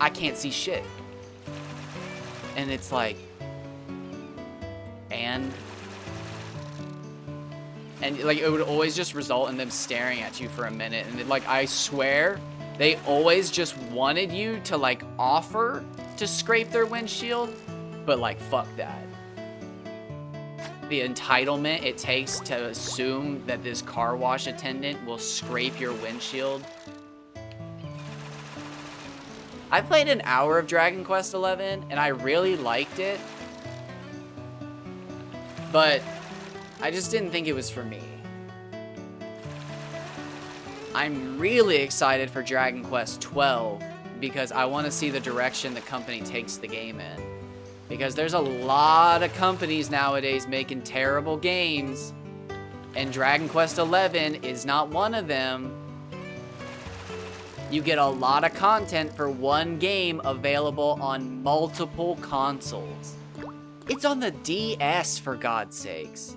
I can't see shit. And it's like, and like, it would always just result in them staring at you for a minute. And like, I swear, they always just wanted you to, like, offer to scrape their windshield, but, like, fuck that. The entitlement it takes to assume that this car wash attendant will scrape your windshield. I played an hour of Dragon Quest XI, and I really liked it, but I just didn't think it was for me. I'm really excited for Dragon Quest XII because I want to see the direction the company takes the game in. Because there's a lot of companies nowadays making terrible games, and Dragon Quest XI is not one of them. You get a lot of content for one game available on multiple consoles. It's on the DS, for God's sakes.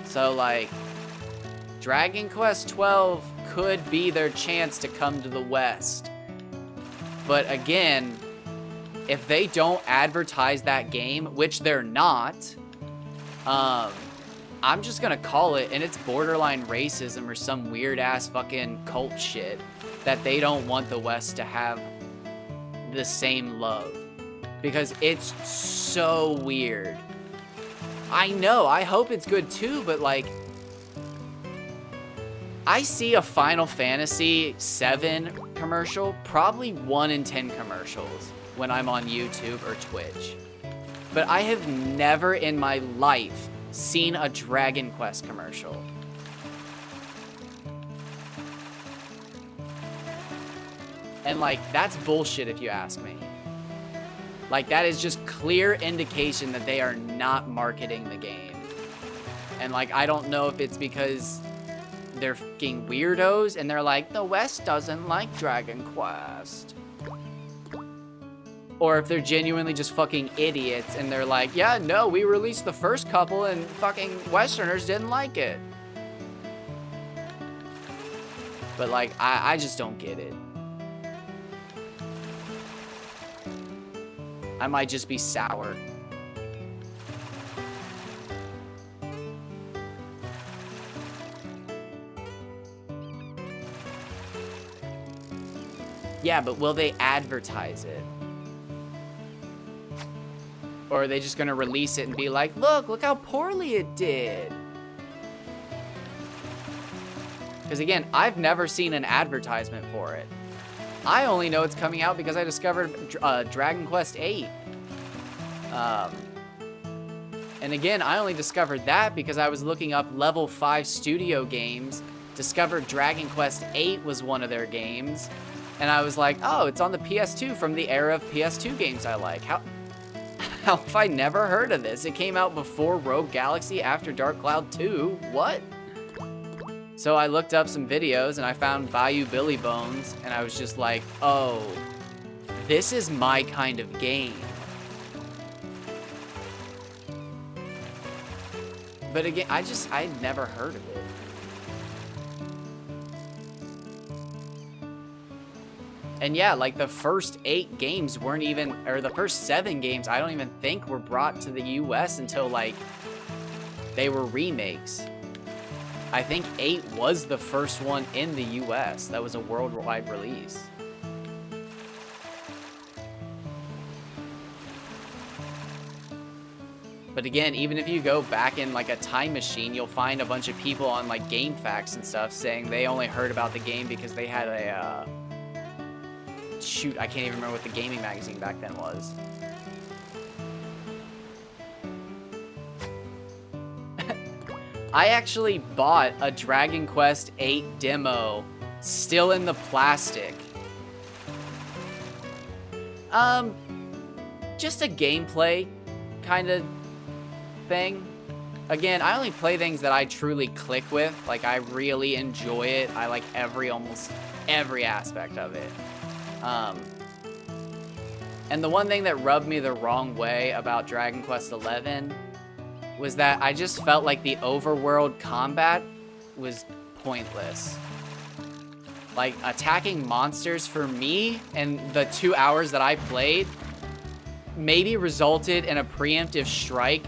So, like, Dragon Quest 12 could be their chance to come to the West. But again, if they don't advertise that game, which they're not, I'm just gonna call it, and it's borderline racism or some weird ass fucking cult shit that they don't want the West to have the same love. Because it's so weird. I know, I hope it's good too, but like, I see a Final Fantasy VII commercial, probably 1 in 10 commercials when I'm on YouTube or Twitch. But I have never in my life seen a Dragon Quest commercial. And like, that's bullshit if you ask me. Like, that is just clear indication that they are not marketing the game. And like, I don't know if it's because they're fucking weirdos and they're like, the West doesn't like Dragon Quest. Or if they're genuinely just fucking idiots and they're like, yeah, no, we released the first couple and fucking Westerners didn't like it. But like, I just don't get it. I might just be sour. Yeah, but will they advertise it? Or are they just gonna release it and be like, look how poorly it did? Because again, I've never seen an advertisement for it. I only know it's coming out because I discovered Dragon Quest VIII. And again, I only discovered that because I was looking up Level 5 studio games, discovered Dragon Quest VIII was one of their games, and I was like, oh, it's on the PS2 from the era of PS2 games I like. How have I never heard of this? It came out before Rogue Galaxy, after Dark Cloud 2. What? So I looked up some videos and I found Bayou Billy Bones, and I was just like, oh, this is my kind of game. But again, I'd never heard of it. And yeah, like the first 8 games weren't even, or the first 7 games, I don't even think were brought to the US until like, they were remakes. I think 8 was the first one in the US that was a worldwide release. But again, even if you go back in like a time machine, you'll find a bunch of people on like GameFAQs and stuff saying they only heard about the game because they had a, shoot, I can't even remember what the gaming magazine back then was. I actually bought a Dragon Quest VIII demo, still in the plastic. Just a gameplay kind of thing. Again, I only play things that I truly click with. Like, I really enjoy it. I like almost every aspect of it. And the one thing that rubbed me the wrong way about Dragon Quest XI was that I just felt like the overworld combat was pointless. Like, attacking monsters for me and the 2 hours that I played maybe resulted in a preemptive strike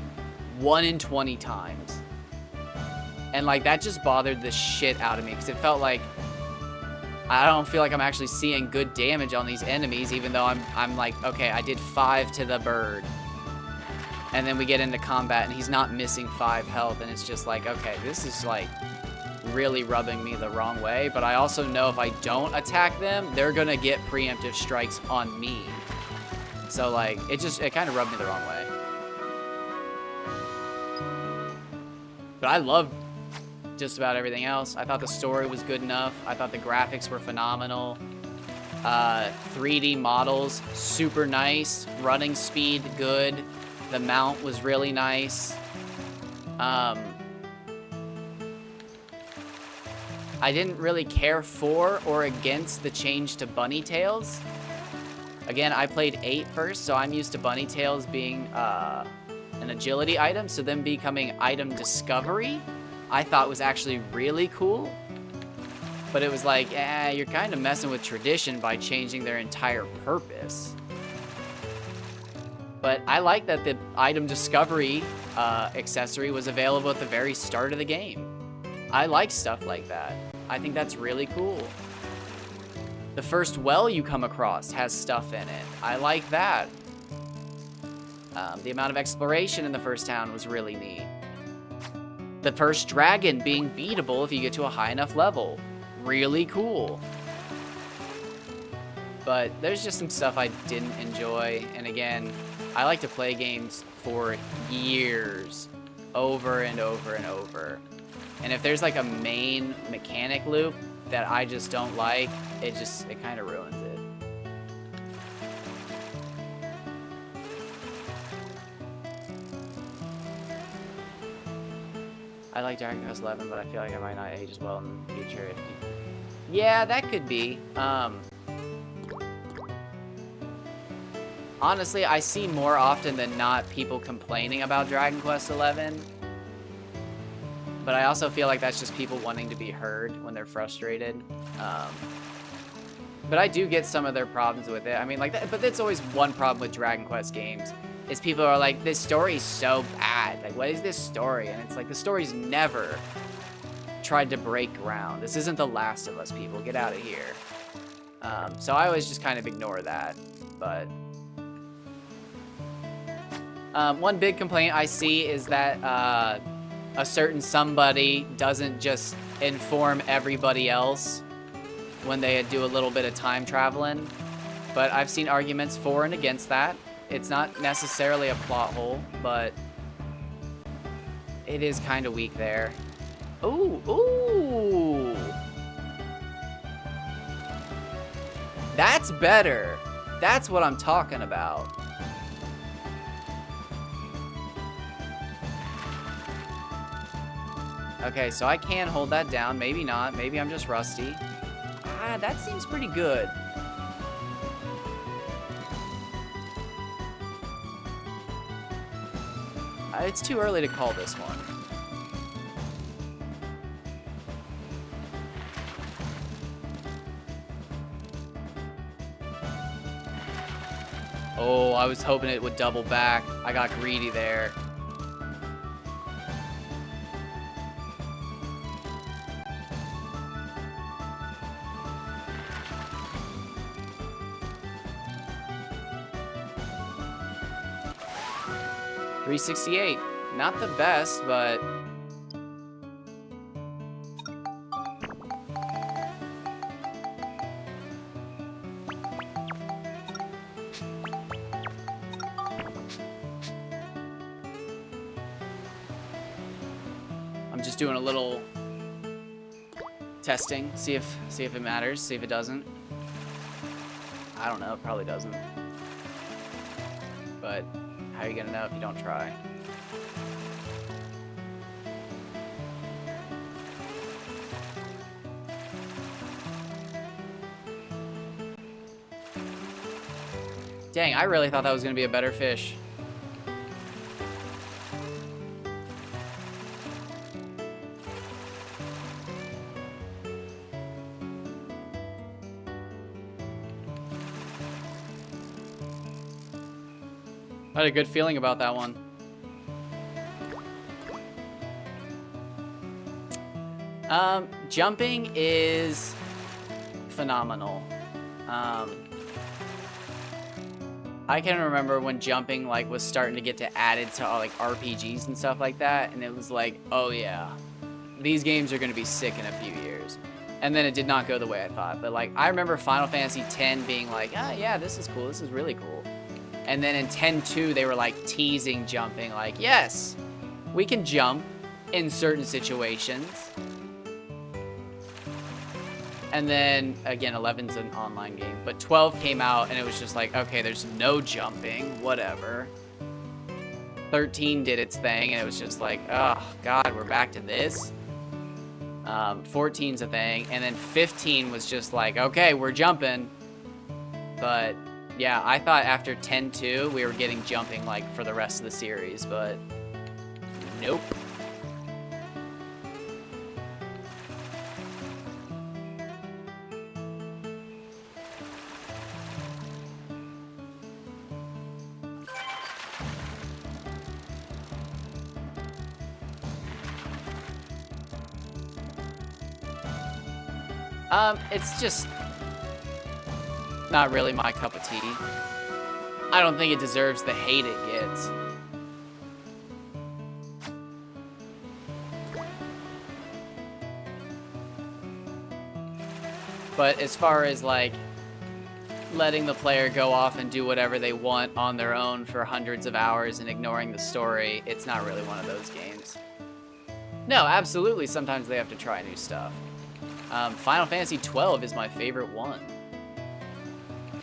1 in 20 times. And like, that just bothered the shit out of me because it felt like I don't feel like I'm actually seeing good damage on these enemies, even though I'm like, okay, I did 5 to the bird. And then we get into combat and he's not missing 5 health, and it's just like, okay, this is like really rubbing me the wrong way. But I also know if I don't attack them, they're gonna get preemptive strikes on me. So like, it kind of rubbed me the wrong way. But I loved just about everything else. I thought the story was good enough. I thought the graphics were phenomenal. 3D models, super nice. Running speed, good. The mount was really nice. I didn't really care for or against the change to bunny tails. Again, I played 8 first, so I'm used to bunny tails being an agility item, so them becoming item discovery I thought was actually really cool. But it was like, you're kind of messing with tradition by changing their entire purpose. But I like that the item discovery accessory was available at the very start of the game. I like stuff like that. I think that's really cool. The first well you come across has stuff in it. I like that. The amount of exploration in the first town was really neat. The first dragon being beatable if you get to a high enough level. Really cool. But there's just some stuff I didn't enjoy. And again, I like to play games for years, over and over and over. And if there's like a main mechanic loop that I just don't like, it kind of ruins it. I like Dragon Quest XI, but I feel like I might not age as well in the future. Yeah, that could be. Honestly, I see more often than not people complaining about Dragon Quest XI. But I also feel like that's just people wanting to be heard when they're frustrated. But I do get some of their problems with it. I mean, like, but that's always one problem with Dragon Quest games. Is people are like, this story's so bad. Like, what is this story? And it's like, the story's never tried to break ground. This isn't The Last of Us, people. Get out of here. So I always just kind of ignore that. But one big complaint I see is that a certain somebody doesn't just inform everybody else when they do a little bit of time traveling. But I've seen arguments for and against that. It's not necessarily a plot hole, but it is kind of weak there. Ooh, ooh. That's better. That's what I'm talking about. Okay, so I can hold that down. Maybe not. Maybe I'm just rusty. Ah, that seems pretty good. It's too early to call this one. Oh, I was hoping it would double back. I got greedy there. $368. Not the best, but I'm just doing a little testing, see if it matters, see if it doesn't. I don't know, it probably doesn't. But how are you gonna know if you don't try? Dang, I really thought that was gonna be a better fish. I had a good feeling about that one. Jumping is phenomenal. I can remember when jumping like was starting to get added to like RPGs and stuff like that, and it was like, oh yeah, these games are gonna be sick in a few years. And then it did not go the way I thought. But like, I remember Final Fantasy X being like, ah, yeah, this is cool. This is really cool. And then in 10-2, they were like teasing jumping, like, yes, we can jump in certain situations. And then, again, 11's an online game, but 12 came out and it was just like, okay, there's no jumping, whatever. 13 did its thing and it was just like, oh, God, we're back to this. 14's a thing, and then 15 was just like, okay, we're jumping. But yeah, I thought after 10-2 we were getting jumping like for the rest of the series, but nope. It's just not really my cup of tea. I don't think it deserves the hate it gets. But as far as like letting the player go off and do whatever they want on their own for hundreds of hours and ignoring the story, it's not really one of those games. No, absolutely, sometimes they have to try new stuff. Final Fantasy XII is my favorite one.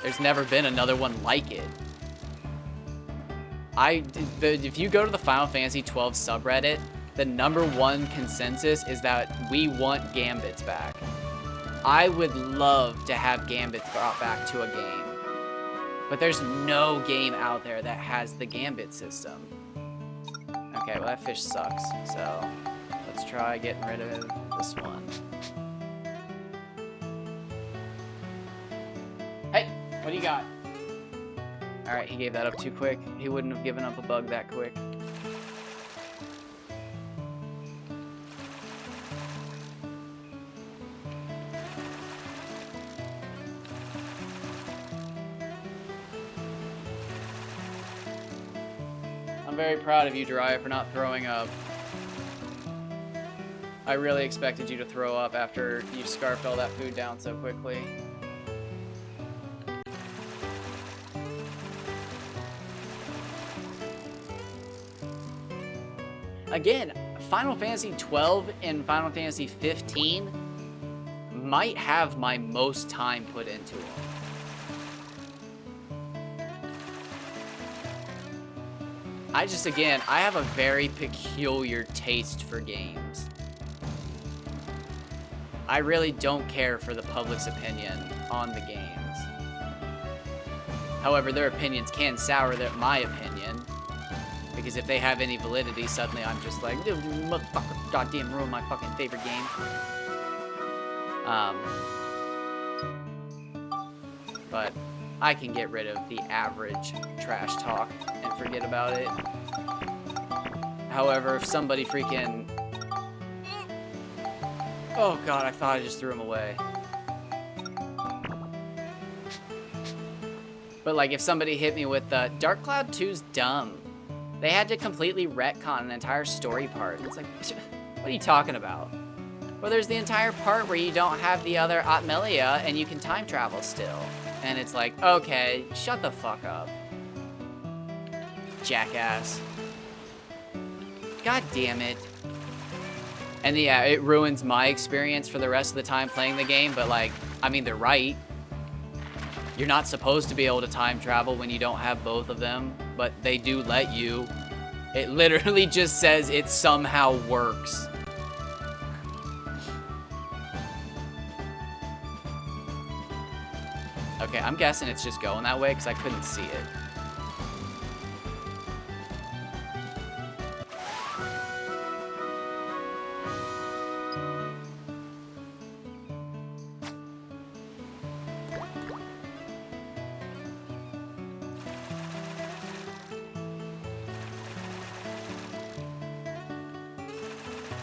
There's never been another one like it. If you go to the Final Fantasy XII subreddit, the #1 consensus is that we want Gambits back. I would love to have Gambits brought back to a game. But there's no game out there that has the Gambit system. Okay, well that fish sucks, so let's try getting rid of this one. Hey, what do you got? Alright, he gave that up too quick. He wouldn't have given up a bug that quick. I'm very proud of you, Jiraiya, for not throwing up. I really expected you to throw up after you scarfed all that food down so quickly. Again, Final Fantasy XII and Final Fantasy 15 might have my most time put into them. Again, I have a very peculiar taste for games. I really don't care for the public's opinion on the games. However, their opinions can sour my opinion. Because if they have any validity, suddenly I'm just like, dude, you motherfucker, goddamn ruin my fucking favorite game. But I can get rid of the average trash talk and forget about it. However, if somebody freaking... Oh god, I thought I just threw him away. But like, if somebody hit me with the Dark Cloud 2's dumb. They had to completely retcon an entire story part. It's like, what are you talking about? Well, there's the entire part where you don't have the other Atmelia and you can time travel still. And it's like, okay, shut the fuck up. Jackass. God damn it. And yeah, it ruins my experience for the rest of the time playing the game, but like, I mean, they're right. You're not supposed to be able to time travel when you don't have both of them, but they do let you. It literally just says it somehow works. Okay, I'm guessing it's just going that way because I couldn't see it.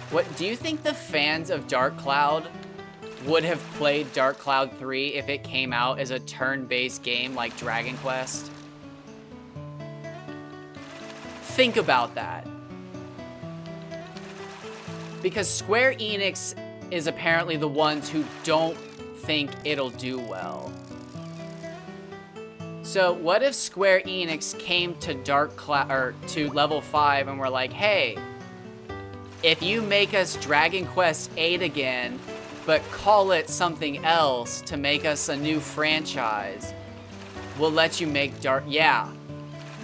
What do you think the fans of Dark Cloud would have played Dark Cloud 3 if it came out as a turn-based game like Dragon Quest? Think about that. Because Square Enix is apparently the ones who don't think it'll do well. So what if Square Enix came to Dark Cloud or to Level 5 and were like, "Hey, if you make us Dragon Quest 8 again, but call it something else to make us a new franchise, we'll let you make Dark..." Yeah.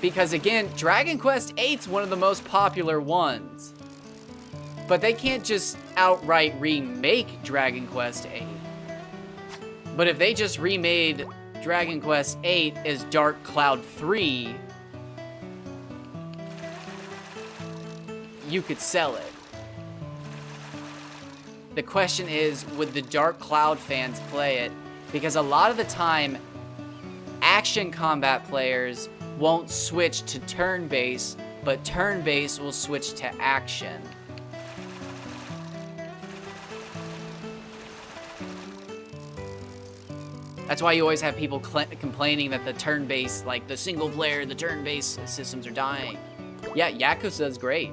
Because again, Dragon Quest 8's one of the most popular ones. But they can't just outright remake Dragon Quest 8. But if they just remade Dragon Quest 8 as Dark Cloud 3, you could sell it. The question is, would the Dark Cloud fans play it? Because a lot of the time, action combat players won't switch to turn-based, but turn-based will switch to action. That's why you always have people complaining that the turn-based, like the single player, the turn-based systems are dying. Yeah, Yakuza's great.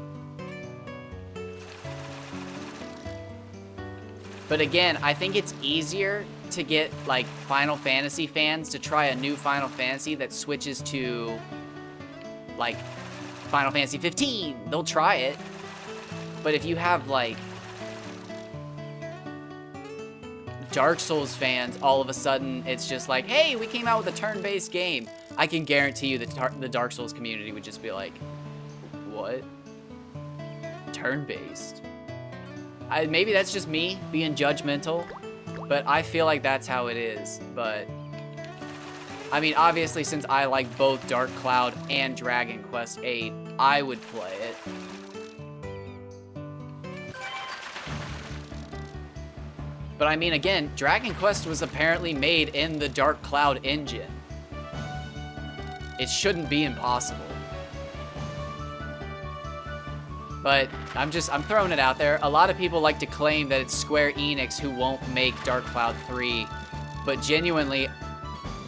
But again, I think it's easier to get like Final Fantasy fans to try a new Final Fantasy that switches to like Final Fantasy 15. They'll try it. But if you have like Dark Souls fans, all of a sudden it's just like, hey, we came out with a turn-based game. I can guarantee you that the Dark Souls community would just be like, what? Turn-based? Maybe that's just me being judgmental, but I feel like that's how it is. But I mean, obviously, since I like both Dark Cloud and Dragon Quest VIII, I would play it. But I mean, again, Dragon Quest was apparently made in the Dark Cloud engine. It shouldn't be impossible. But I'm throwing it out there. A lot of people like to claim that it's Square Enix who won't make Dark Cloud 3, but genuinely,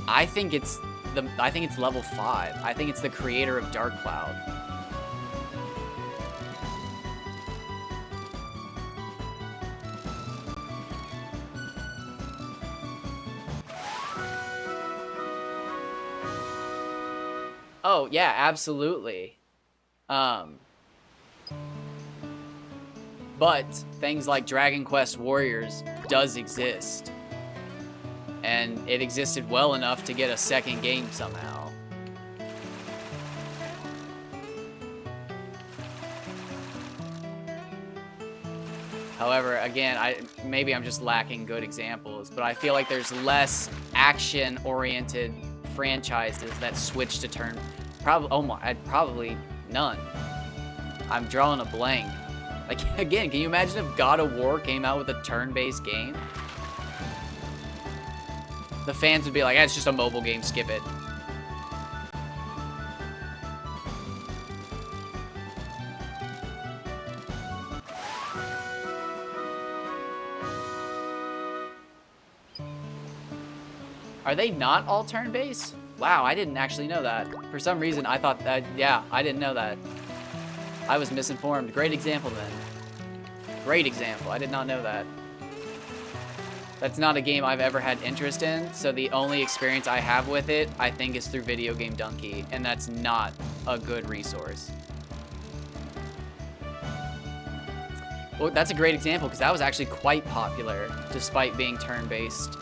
I think it's Level 5. I think it's the creator of Dark Cloud. Oh, yeah, absolutely. But things like Dragon Quest Warriors does exist. And it existed well enough to get a second game somehow. However, again, maybe I'm just lacking good examples, but I feel like there's less action-oriented franchises that switch to turn. Probably none. I'm drawing a blank. Like, again, can you imagine if God of War came out with a turn-based game? The fans would be like, it's just a mobile game, skip it. Are they not all turn-based? Wow, I didn't actually know that. For some reason, I thought that, yeah, I didn't know that. I was misinformed. Great example, then. Great example. I did not know that. That's not a game I've ever had interest in, so the only experience I have with it, I think, is through Video Game Donkey, and that's not a good resource. Well, that's a great example, because that was actually quite popular, despite being turn-based.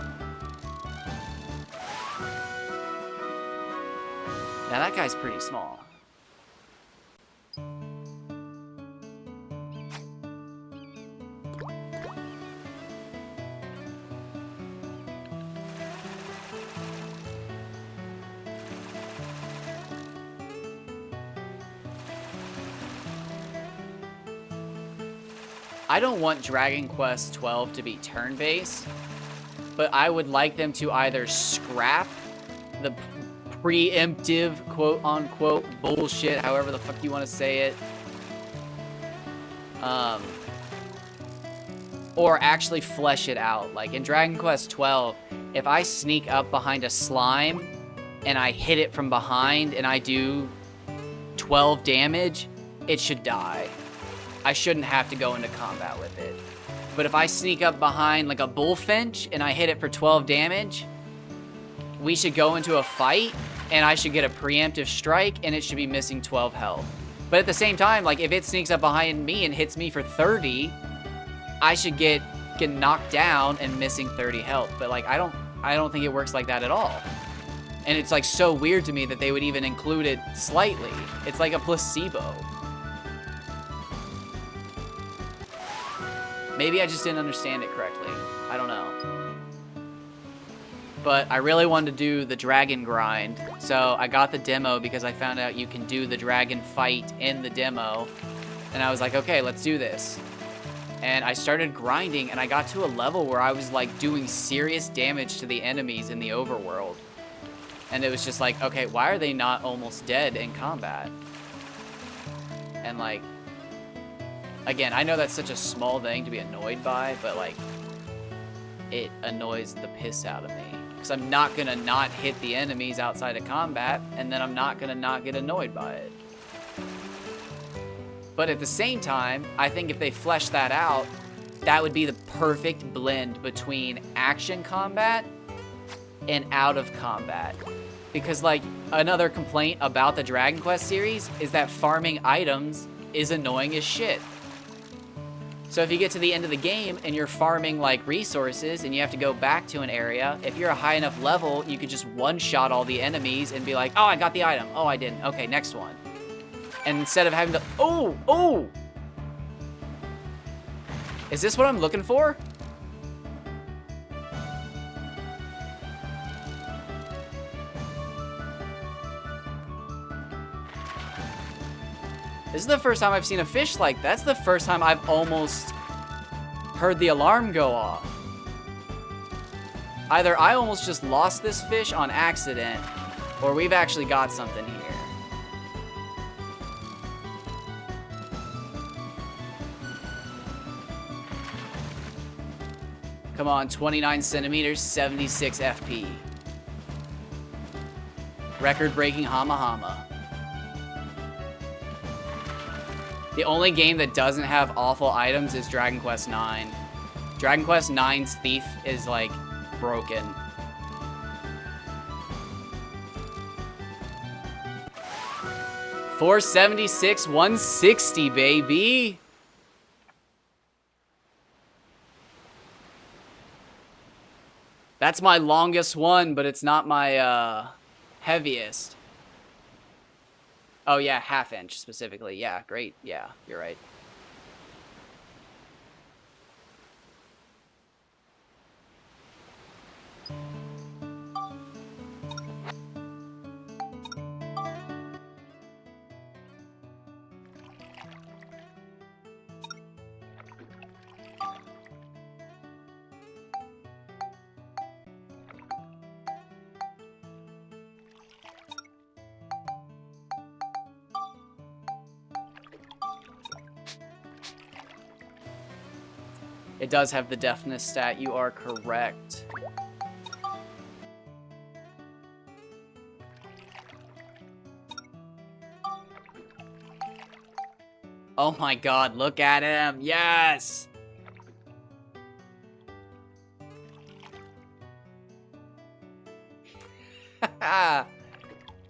Now, that guy's pretty small. I don't want Dragon Quest XII to be turn-based, but I would like them to either scrap the preemptive, quote-unquote, bullshit, however the fuck you want to say it, or actually flesh it out. Like, in Dragon Quest XII, if I sneak up behind a slime and I hit it from behind and I do 12 damage, it should die. I shouldn't have to go into combat with it. But if I sneak up behind like a bullfinch and I hit it for 12 damage, we should go into a fight and I should get a preemptive strike and it should be missing 12 health. But at the same time, like if it sneaks up behind me and hits me for 30, I should get knocked down and missing 30 health. But like I don't think it works like that at all. And it's like so weird to me that they would even include it slightly. It's like a placebo. Maybe I just didn't understand it correctly. I don't know. But I really wanted to do the dragon grind, so I got the demo because I found out you can do the dragon fight in the demo. And I was like, okay, let's do this. And I started grinding, and I got to a level where I was like doing serious damage to the enemies in the overworld. And it was just like, okay, why are they not almost dead in combat? And like, again, I know that's such a small thing to be annoyed by, but like, it annoys the piss out of me. Because I'm not gonna not hit the enemies outside of combat, and then I'm not gonna not get annoyed by it. But at the same time, I think if they flesh that out, that would be the perfect blend between action combat and out of combat. Because, like, another complaint about the Dragon Quest series is that farming items is annoying as shit. So if you get to the end of the game and you're farming, like, resources and you have to go back to an area, if you're a high enough level, you could just one-shot all the enemies and be like, oh, I got the item. Oh, I didn't. Okay, next one. And instead of having to... Oh! Is this what I'm looking for? This is the first time I've seen a fish like that. That's the first time I've almost heard the alarm go off. Either I almost just lost this fish on accident, or we've actually got something here. Come on, 29 centimeters, 76 FP. Record-breaking Hama Hama. The only game that doesn't have awful items is Dragon Quest IX. Dragon Quest IX's Thief is, like, broken. $476, 160, baby. That's my longest one, but it's not my heaviest. Oh, yeah, half-inch specifically. Yeah, great. Yeah, you're right. It does have the deafness stat. You are correct. Oh my god, look at him. Yes!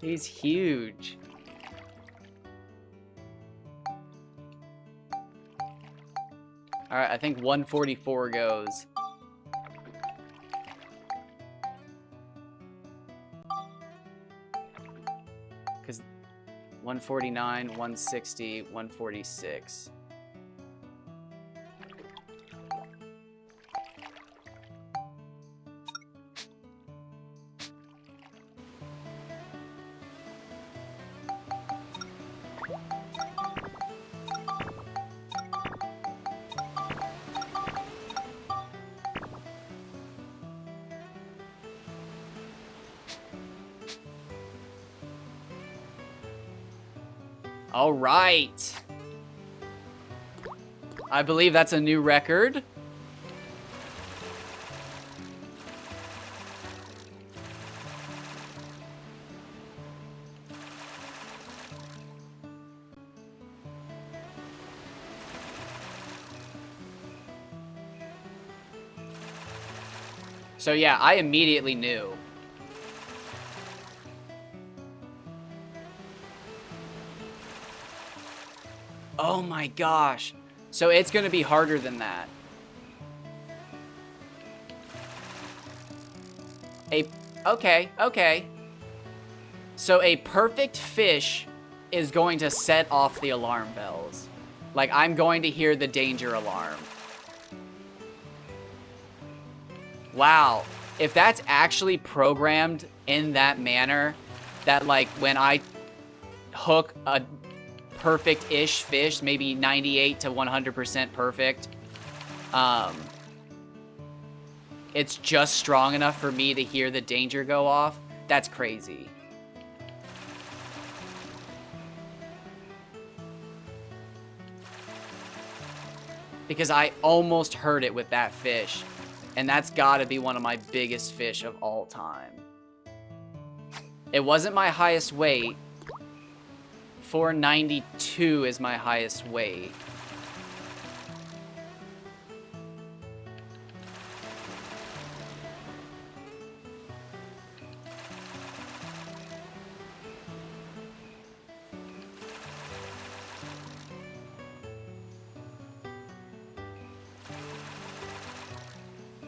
He's huge. Alright, I think 144 goes. Because 149, 160, 146. All right. I believe that's a new record. So yeah, I immediately knew. Oh my gosh. So it's going to be harder than that. Okay. So a perfect fish is going to set off the alarm bells. Like, I'm going to hear the danger alarm. Wow. If that's actually programmed in that manner, that, like, when I hook a perfect-ish fish, maybe 98 to 100% perfect, it's just strong enough for me to hear the danger go off, that's crazy. Because I almost heard it with that fish. And that's gotta be one of my biggest fish of all time. It wasn't my highest weight. 492 is my highest weight.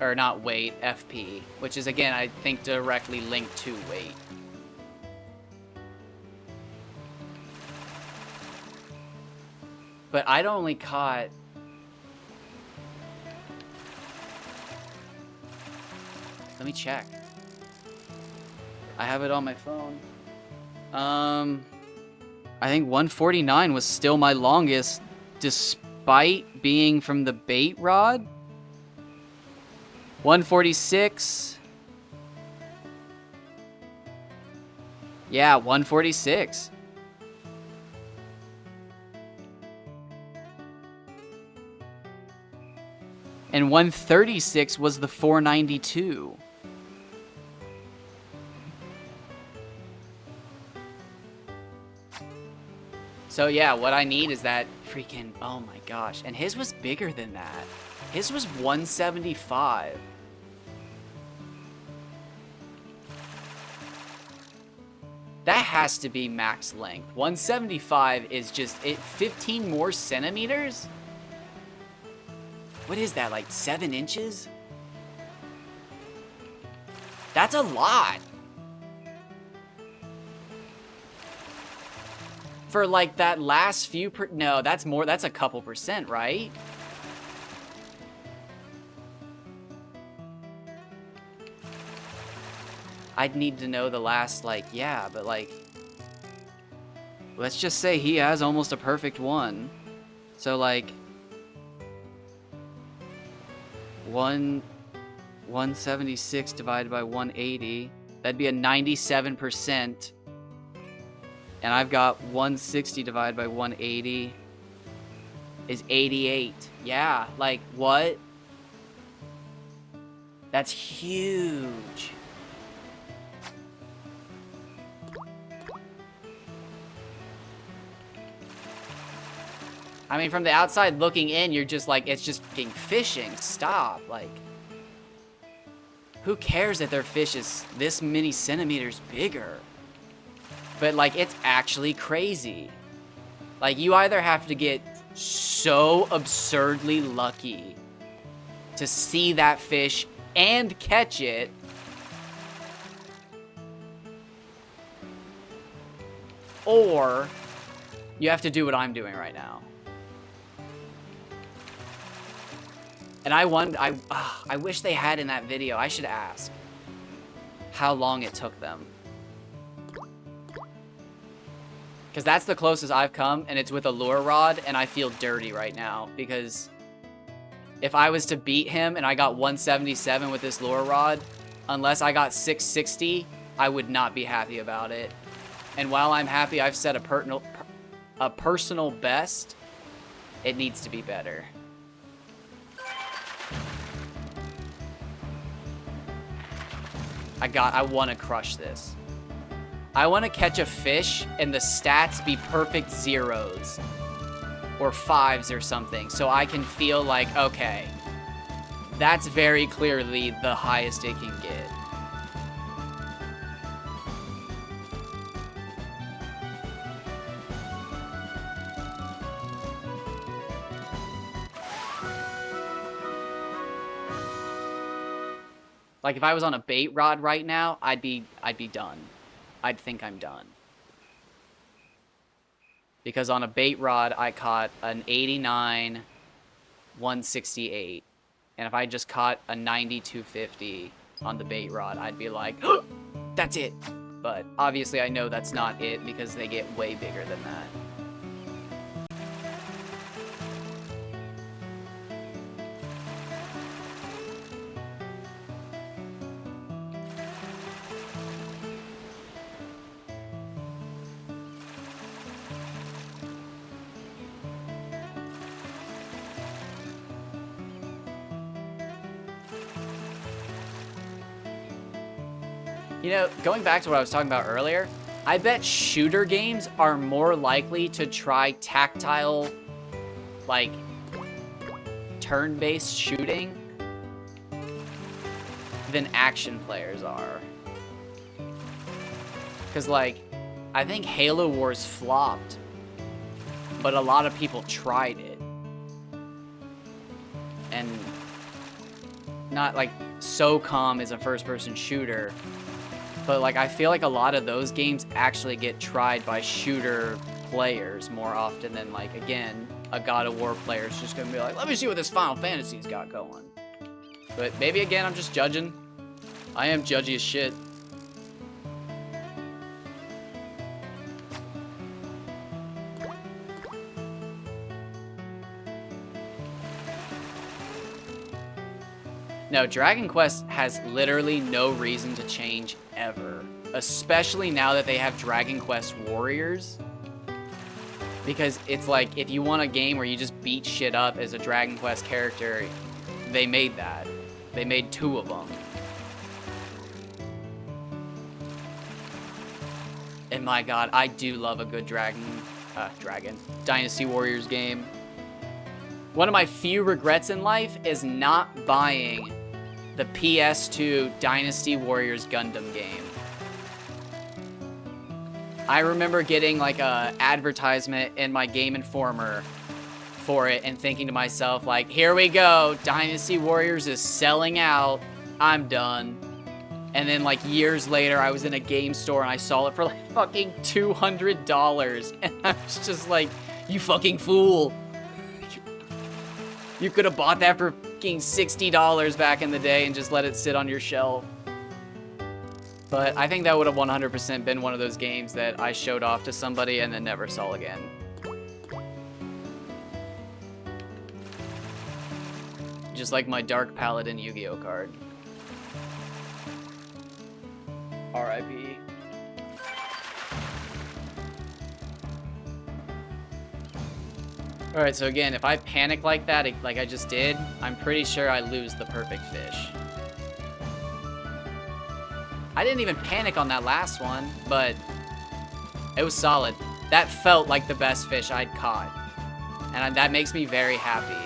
Or not weight, FP, which is, again, I think directly linked to weight. But I'd only caught... Let me check. I have it on my phone. I think 149 was still my longest, despite being from the bait rod. 146. Yeah, 146. And 136 was the 492. So yeah, what I need is that freaking, oh my gosh. And his was bigger than that. His was 175. That has to be max length. 175 is just, 15 more centimeters? What is that, like 7 inches? That's a lot. For like that last few, no, that's more, that's a couple percent, right? I'd need to know the last, like, yeah, but like, let's just say he has almost a perfect one. So like, 176 divided by 180, that'd be a 97%. And I've got 160 divided by 180 is 88. Yeah, like, what? That's huge. I mean, from the outside looking in, you're just like, it's just fucking fishing. Stop. Like, who cares that their fish is this many centimeters bigger? But, like, it's actually crazy. Like, you either have to get so absurdly lucky to see that fish and catch it, or you have to do what I'm doing right now. And I wish they had in that video. I should ask how long it took them. Because that's the closest I've come, and it's with a lure rod, and I feel dirty right now. Because if I was to beat him and I got 177 with this lure rod, unless I got 660, I would not be happy about it. And while I'm happy I've set a personal best, it needs to be better. I want to crush this. I want to catch a fish and the stats be perfect zeros or 5s or something, so I can feel like, okay, that's very clearly the highest it can get. Like, if I was on a bait rod right now, I'd be done. I'd think I'm done. Because on a bait rod, I caught an 89, 168. And if I just caught a 90, 250 on the bait rod, I'd be like, oh, that's it. But obviously I know that's not it because they get way bigger than that. You know, going back to what I was talking about earlier, I bet shooter games are more likely to try tactile, like, turn-based shooting than action players are. Because, like, I think Halo Wars flopped, but a lot of people tried it. And not, like, SOCOM is a first-person shooter, but, like, I feel like a lot of those games actually get tried by shooter players more often than, like, again, a God of War player is just gonna be like, let me see what this Final Fantasy's got going. But maybe, again, I'm just judging. I am judgy as shit. No, Dragon Quest has literally no reason to change ever. Especially now that they have Dragon Quest Warriors. Because it's like, if you want a game where you just beat shit up as a Dragon Quest character, they made that. They made 2 of them. And my god, I do love a good Dynasty Warriors game. One of my few regrets in life is not buying the PS2 Dynasty Warriors Gundam game. I remember getting like a advertisement in my Game Informer for it and thinking to myself, like, here we go, Dynasty Warriors is selling out, I'm done. And then like years later, I was in a game store and I saw it for like fucking $200. And I was just like, you fucking fool. You could have bought that for fucking $60 back in the day and just let it sit on your shelf. But I think that would have 100% been one of those games that I showed off to somebody and then never saw again. Just like my Dark Paladin Yu-Gi-Oh card. R.I.P. Alright, so again, if I panic like that, like I just did, I'm pretty sure I lose the perfect fish. I didn't even panic on that last one, but it was solid. That felt like the best fish I'd caught. And that makes me very happy.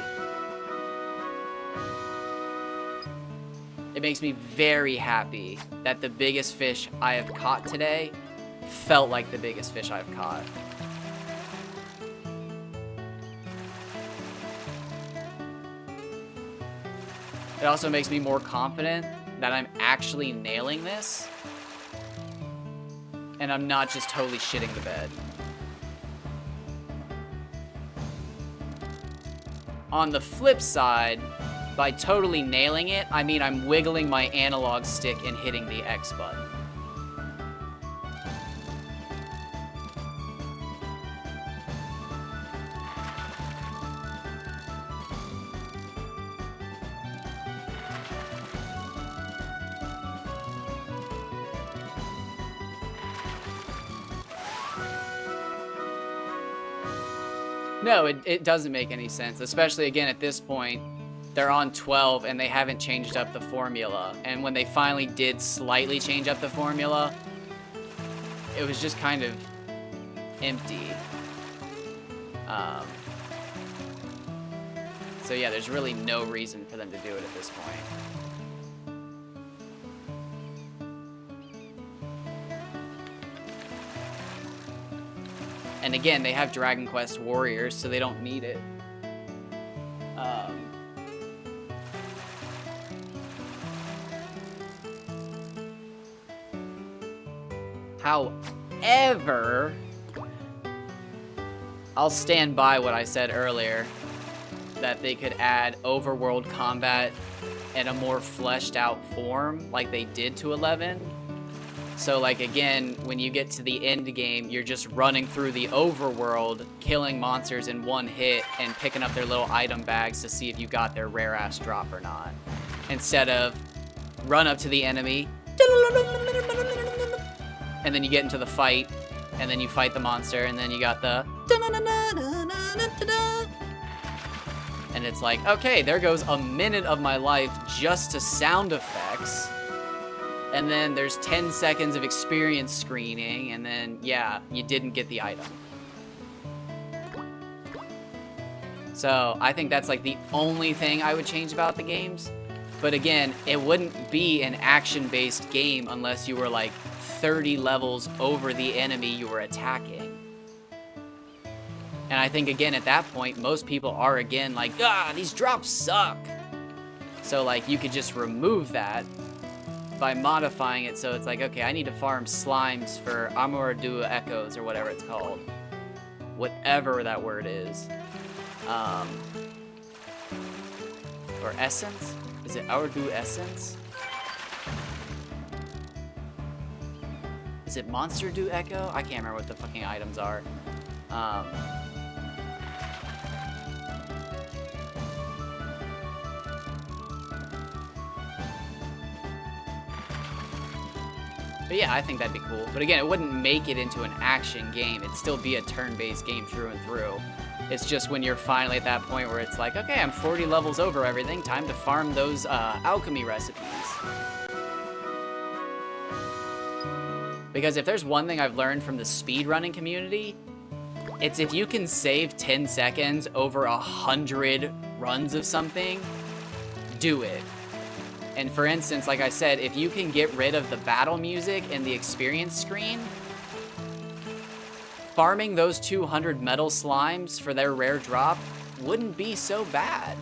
It makes me very happy that the biggest fish I have caught today felt like the biggest fish I've caught. It also makes me more confident that I'm actually nailing this and I'm not just totally shitting the bed. On the flip side, by totally nailing it, I mean I'm wiggling my analog stick and hitting the X button. No, it doesn't make any sense, especially again at this point. They're on 12 and they haven't changed up the formula. And when they finally did slightly change up the formula, it was just kind of empty. So yeah, there's really no reason for them to do it at this point. And again, they have Dragon Quest Warriors, so they don't need it. However, I'll stand by what I said earlier, that they could add overworld combat in a more fleshed out form like they did to 11. So like again, when you get to the end game, you're just running through the overworld, killing monsters in one hit and picking up their little item bags to see if you got their rare ass drop or not. Instead of run up to the enemy, and then you get into the fight, and then you fight the monster, and then you got the and it's like, okay, there goes a minute of my life just to sound effects. and then there's 10 seconds of experience screening, and then, yeah, you didn't get the item. So I think that's like the only thing I would change about the games. But again, it wouldn't be an action-based game unless you were like 30 levels over the enemy you were attacking. And I think, again, at that point, most people are, again, like, these drops suck. So, like, you could just remove that by modifying it so it's like, okay, I need to farm slimes for Amour-du Echoes or whatever it's called. Whatever that word is. Or essence? Is it Amour-du Essence? Is it Monster Du Echo? I can't remember what the fucking items are. But yeah, I think that'd be cool. But again, it wouldn't make it into an action game. It'd still be a turn-based game through and through. It's just when you're finally at that point where it's like, okay, I'm 40 levels over everything. Time to farm those alchemy recipes. Because if there's one thing I've learned from the speedrunning community, it's if you can save 10 seconds over 100 runs of something, do it. And for instance, like I said, if you can get rid of the battle music and the experience screen, farming those 200 metal slimes for their rare drop wouldn't be so bad.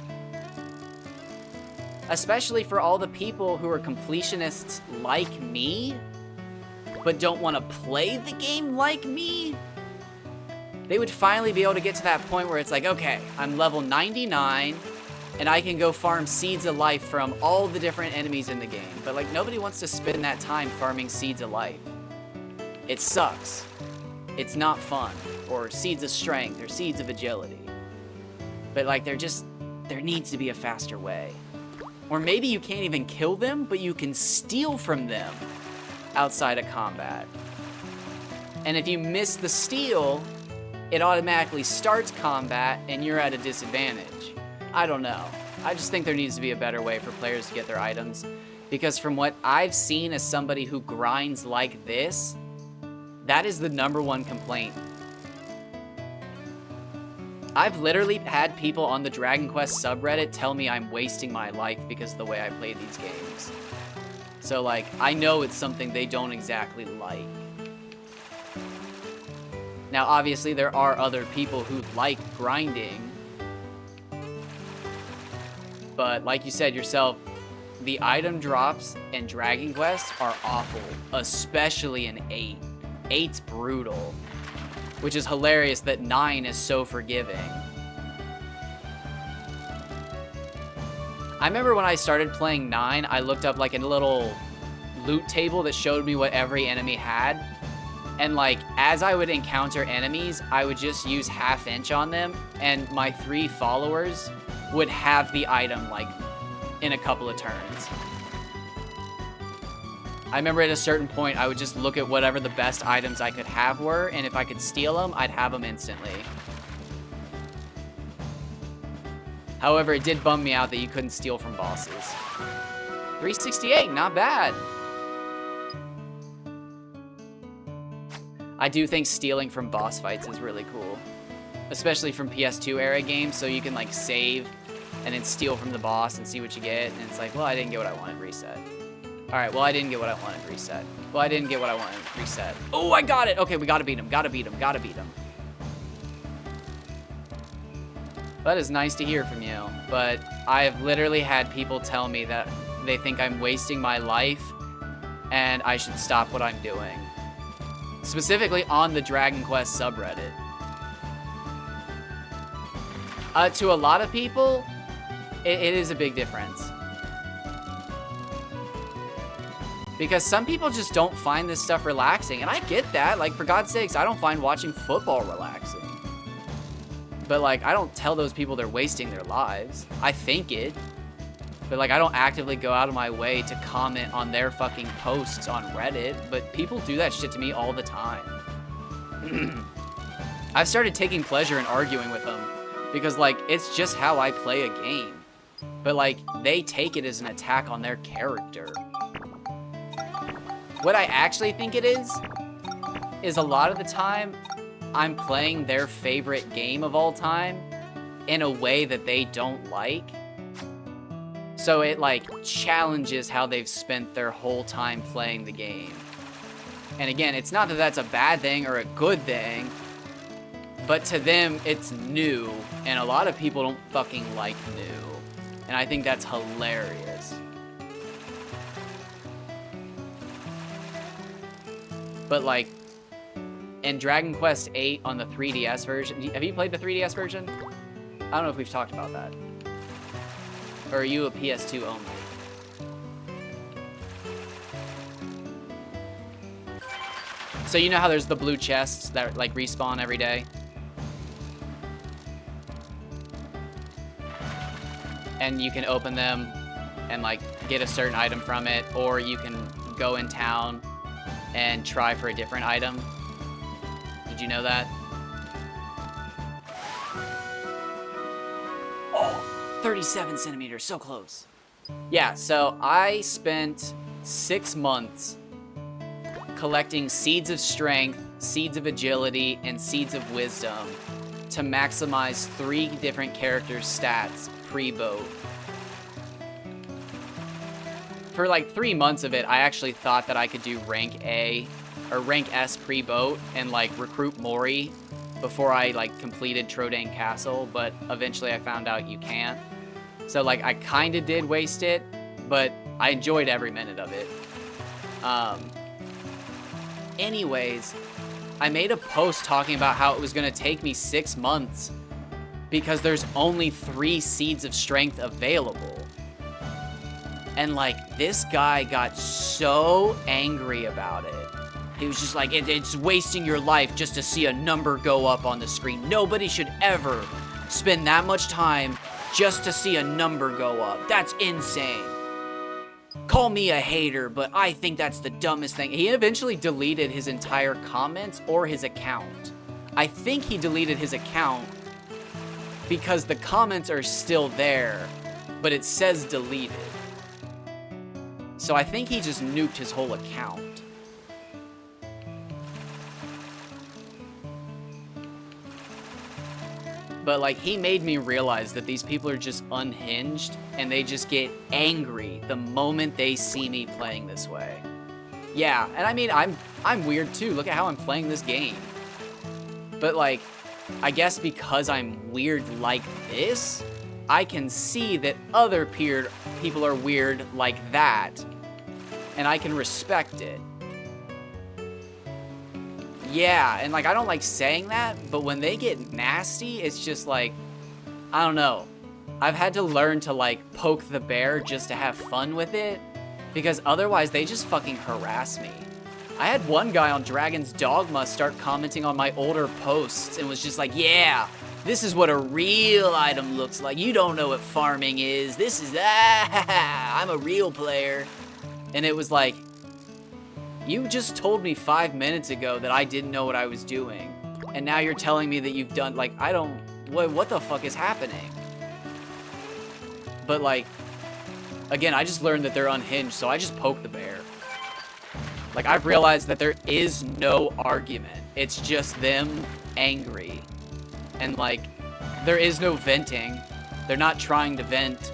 Especially for all the people who are completionists like me, but don't want to play the game like me. They would finally be able to get to that point where it's like, okay, I'm level 99, and I can go farm Seeds of Life from all the different enemies in the game. But like, nobody wants to spend that time farming Seeds of Life. It sucks. It's not fun. Or Seeds of Strength, or Seeds of Agility. But like, there needs to be a faster way. Or maybe you can't even kill them, but you can steal from them outside of combat. And if you miss the steal, it automatically starts combat and you're at a disadvantage. I don't know. I just think there needs to be a better way for players to get their items. Because from what I've seen as somebody who grinds like this, that is the #1 complaint. I've literally had people on the Dragon Quest subreddit tell me I'm wasting my life because of the way I play these games. So like, I know it's something they don't exactly like. Now obviously there are other people who like grinding, but like you said yourself, the item drops in Dragon Quest are awful, especially in 8. 8's brutal, which is hilarious that 9 is so forgiving. I remember when I started playing 9, I looked up like a little loot table that showed me what every enemy had. And like, as I would encounter enemies, I would just use half-inch on them, and my 3 followers would have the item like in a couple of turns. I remember at a certain point, I would just look at whatever the best items I could have were, and if I could steal them, I'd have them instantly. However, it did bum me out that you couldn't steal from bosses. 368, not bad. I do think stealing from boss fights is really cool. Especially from PS2 era games, so you can like save and then steal from the boss and see what you get, and it's like, well, I didn't get what I wanted, reset. Alright, well, I didn't get what I wanted, reset. Well, I didn't get what I wanted, reset. Oh, I got it! Okay, we gotta beat him, gotta beat him, gotta beat him. That is nice to hear from you, but I have literally had people tell me that they think I'm wasting my life and I should stop what I'm doing. Specifically on the Dragon Quest subreddit. To a lot of people, it is a big difference. Because some people just don't find this stuff relaxing, and I get that. Like, for God's sakes, I don't find watching football relaxing. But, like, I don't tell those people they're wasting their lives. I think it. But, like, I don't actively go out of my way to comment on their fucking posts on Reddit. But people do that shit to me all the time. I've started taking pleasure in arguing with them. Because, like, it's just how I play a game. But, like, they take it as an attack on their character. What I actually think it is a lot of the time I'm playing their favorite game of all time in a way that they don't like. So it like challenges how they've spent their whole time playing the game. And again, it's not that that's a bad thing or a good thing, but to them it's new, and a lot of people don't fucking like new. And I think that's hilarious. But like in Dragon Quest VIII on the 3DS version, have you played the 3DS version? I don't know if we've talked about that. Or are you a PS2 only? So you know how there's the blue chests that like respawn every day? And you can open them and like get a certain item from it, or you can go in town and try for a different item. Did you know that? Oh, 37 centimeters, so close. Yeah, so I spent 6 months collecting Seeds of Strength, Seeds of Agility, and Seeds of Wisdom to maximize 3 different characters' stats pre-boat. For like 3 months of it, I actually thought that I could do rank A or rank S pre-boat and like recruit Mori before I like completed Trodain Castle, but eventually I found out you can't. So like I kind of did waste it, but I enjoyed every minute of it. Anyways, I made a post talking about how it was going to take me 6 months because there's only 3 Seeds of Strength available. And like, this guy got so angry about it. He was just like, it's wasting your life just to see a number go up on the screen. Nobody should ever spend that much time just to see a number go up. That's insane. Call me a hater, but I think that's the dumbest thing. He eventually deleted his entire comments or his account. I think he deleted his account because the comments are still there, but it says deleted. So I think he just nuked his whole account. But like, he made me realize that these people are just unhinged and they just get angry the moment they see me playing this way. Yeah, and I mean, I'm weird too. Look at how I'm playing this game. But like, I guess because I'm weird like this, I can see that other people are weird like that, and I can respect it. Yeah, and like, I don't like saying that, but when they get nasty, it's just like, I don't know. I've had to learn to like poke the bear just to have fun with it, because otherwise they just fucking harass me. I had one guy on Dragon's Dogma start commenting on my older posts and was just like, yeah, this is what a real item looks like. You don't know what farming is. This is, I'm a real player. And it was like, you just told me 5 minutes ago that I didn't know what I was doing. And now you're telling me that you've done, like, I don't, what the fuck is happening? But like, again, I just learned that they're unhinged, so I just poke the bear. Like, I've realized that there is no argument. It's just them angry. And like, there is no venting. They're not trying to vent.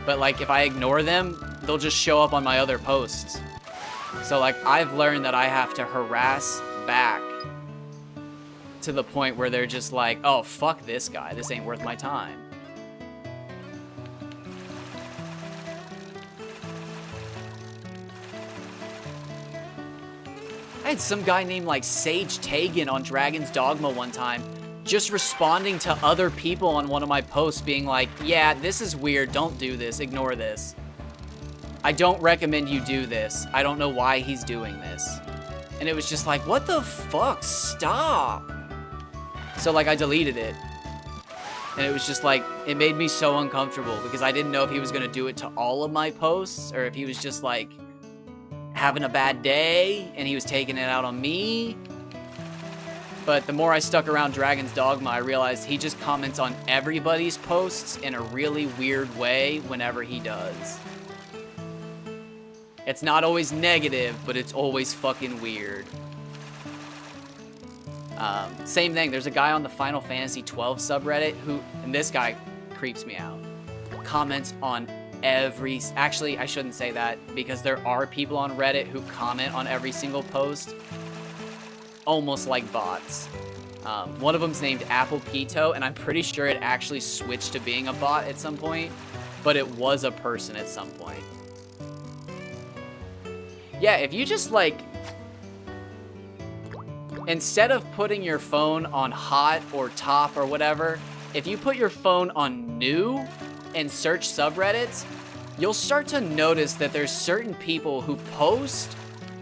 But like, if I ignore them, they'll just show up on my other posts. So like, I've learned that I have to harass back to the point where they're just like, oh, fuck this guy. This ain't worth my time. I had some guy named like Sage Tegan on Dragon's Dogma one time, just responding to other people on one of my posts being like, yeah, this is weird. Don't do this. Ignore this. I don't recommend you do this. I don't know why he's doing this. And it was just like, what the fuck? Stop. So like, I deleted it. And it was just like, it made me so uncomfortable because I didn't know if he was going to do it to all of my posts or if he was just like having a bad day and he was taking it out on me. But the more I stuck around Dragon's Dogma, I realized he just comments on everybody's posts in a really weird way whenever he does. It's not always negative, but it's always fucking weird. Same thing, there's a guy on the Final Fantasy 12 subreddit who, and this guy creeps me out, comments on every, actually I shouldn't say that because there are people on Reddit who comment on every single post, almost like bots. One of them's named Apple Pito, and I'm pretty sure it actually switched to being a bot at some point, but it was a person at some point. Yeah, if you just like, instead of putting your phone on hot or top or whatever, if you put your phone on new and search subreddits, you'll start to notice that there's certain people who post,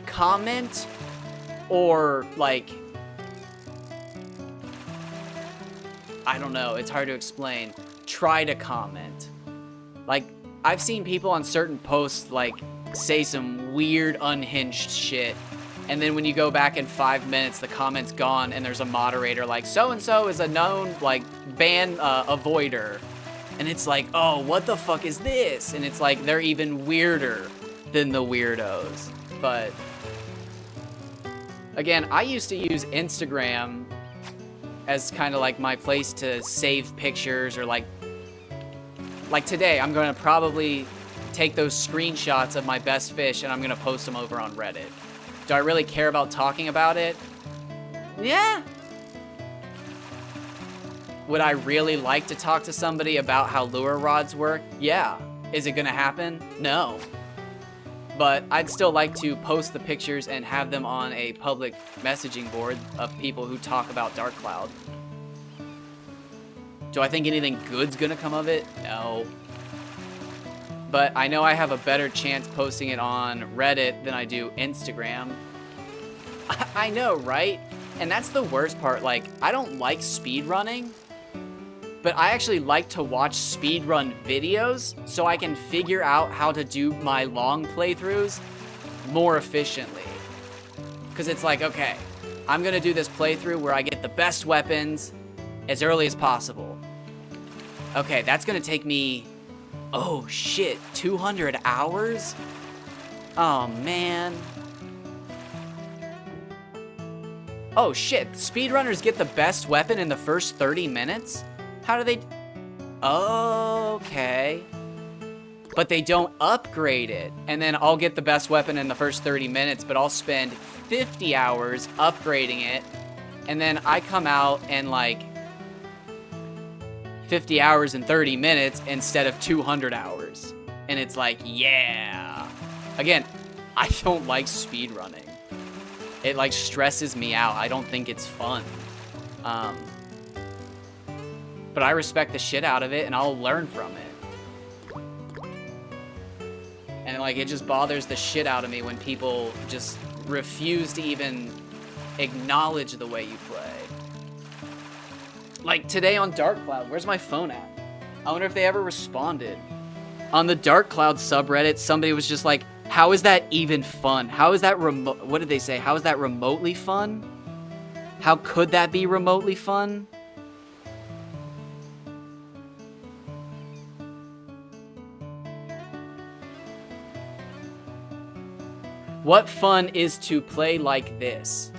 comment, or like, I don't know, it's hard to explain, try to comment. Like, I've seen people on certain posts like say some weird unhinged shit, and then when you go back in 5 minutes, the comment's gone, and there's a moderator like, so-and-so is a known, like, ban avoider. And it's like, oh, what the fuck is this? And it's like, they're even weirder than the weirdos. But, again, I used to use Instagram as kind of like my place to save pictures, or like today, I'm going to probably take those screenshots of my best fish and I'm going to post them over on Reddit. Do I really care about talking about it? Yeah. Would I really like to talk to somebody about how lure rods work? Yeah. Is it gonna happen? No. But I'd still like to post the pictures and have them on a public messaging board of people who talk about Dark Cloud. Do I think anything good's gonna come of it? No. But I know I have a better chance posting it on Reddit than I do Instagram. I know, right? And that's the worst part. Like, I don't like speedrunning, but I actually like to watch speedrun videos so I can figure out how to do my long playthroughs more efficiently. Because it's like, okay, I'm going to do this playthrough where I get the best weapons as early as possible. Okay, that's going to take me, oh shit, 200 hours? Oh man. Oh shit, speedrunners get the best weapon in the first 30 minutes? How do they... Okay. But they don't upgrade it. And then I'll get the best weapon in the first 30 minutes, but I'll spend 50 hours upgrading it. And then I come out and like 50 hours and 30 minutes instead of 200 hours. And it's like, yeah. Again, I don't like speedrunning. It like stresses me out. I don't think it's fun. But I respect the shit out of it and I'll learn from it. And like, it just bothers the shit out of me when people just refuse to even acknowledge the way you play. Like today on Dark Cloud, where's my phone at? I wonder if they ever responded. On the Dark Cloud subreddit, somebody was just like, how is that even fun? How is that remote? What did they say? How is that remotely fun? How could that be remotely fun? What fun is to play like this?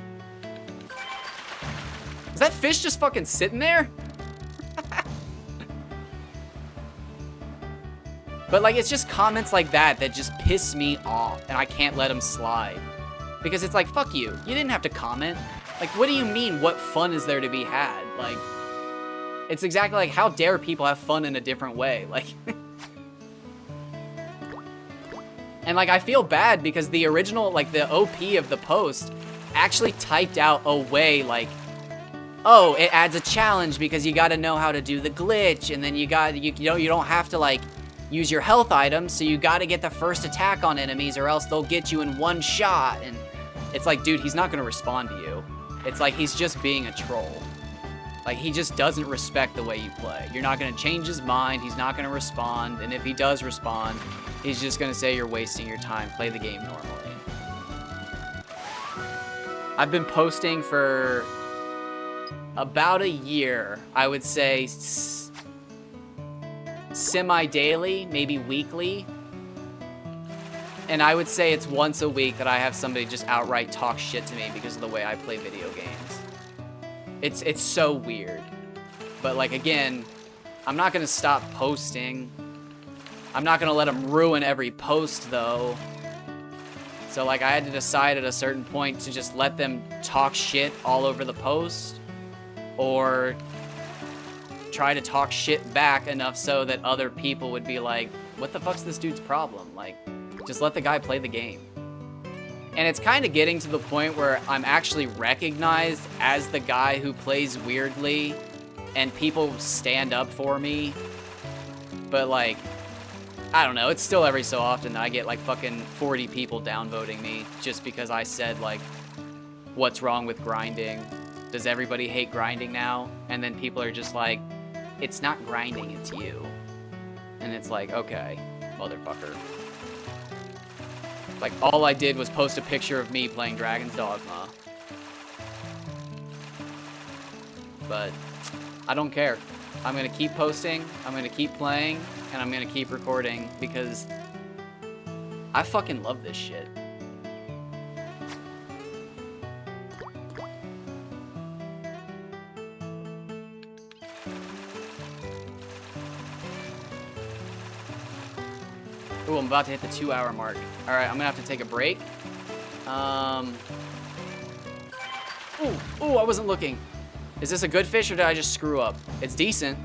Is that fish just fucking sitting there? But like, it's just comments like that that just piss me off and I can't let them slide. Because it's like, fuck you. You didn't have to comment. Like, what do you mean, what fun is there to be had? Like, it's exactly like, how dare people have fun in a different way? Like, and like, I feel bad because the original, like the OP of the post actually typed out a way like, oh, it adds a challenge because you got to know how to do the glitch, and then you don't have to like use your health items, so you got to get the first attack on enemies or else they'll get you in one shot. And it's like, dude, he's not going to respond to you. It's like, he's just being a troll. Like, he just doesn't respect the way you play. You're not going to change his mind. He's not going to respond. And if he does respond, he's just going to say you're wasting your time. Play the game normally. I've been posting for about a year, I would say semi-daily, maybe weekly. And I would say it's once a week that I have somebody just outright talk shit to me because of the way I play video games. It's so weird. But like, again, I'm not gonna stop posting. I'm not gonna let them ruin every post though. So like, I had to decide at a certain point to just let them talk shit all over the post, or try to talk shit back enough so that other people would be like, what the fuck's this dude's problem? Like, just let the guy play the game. And it's kind of getting to the point where I'm actually recognized as the guy who plays weirdly, and people stand up for me. But like, I don't know, it's still every so often that I get like fucking 40 people downvoting me just because I said like, what's wrong with grinding? Does everybody hate grinding now? And then people are just like, it's not grinding, it's you. And it's like, okay, motherfucker. Like, all I did was post a picture of me playing Dragon's Dogma. But I don't care. I'm gonna keep posting, I'm gonna keep playing, and I'm gonna keep recording because I fucking love this shit. Ooh, I'm about to hit the 2-hour mark. All right, I'm gonna have to take a break. Ooh, I wasn't looking. Is this a good fish or did I just screw up? It's decent.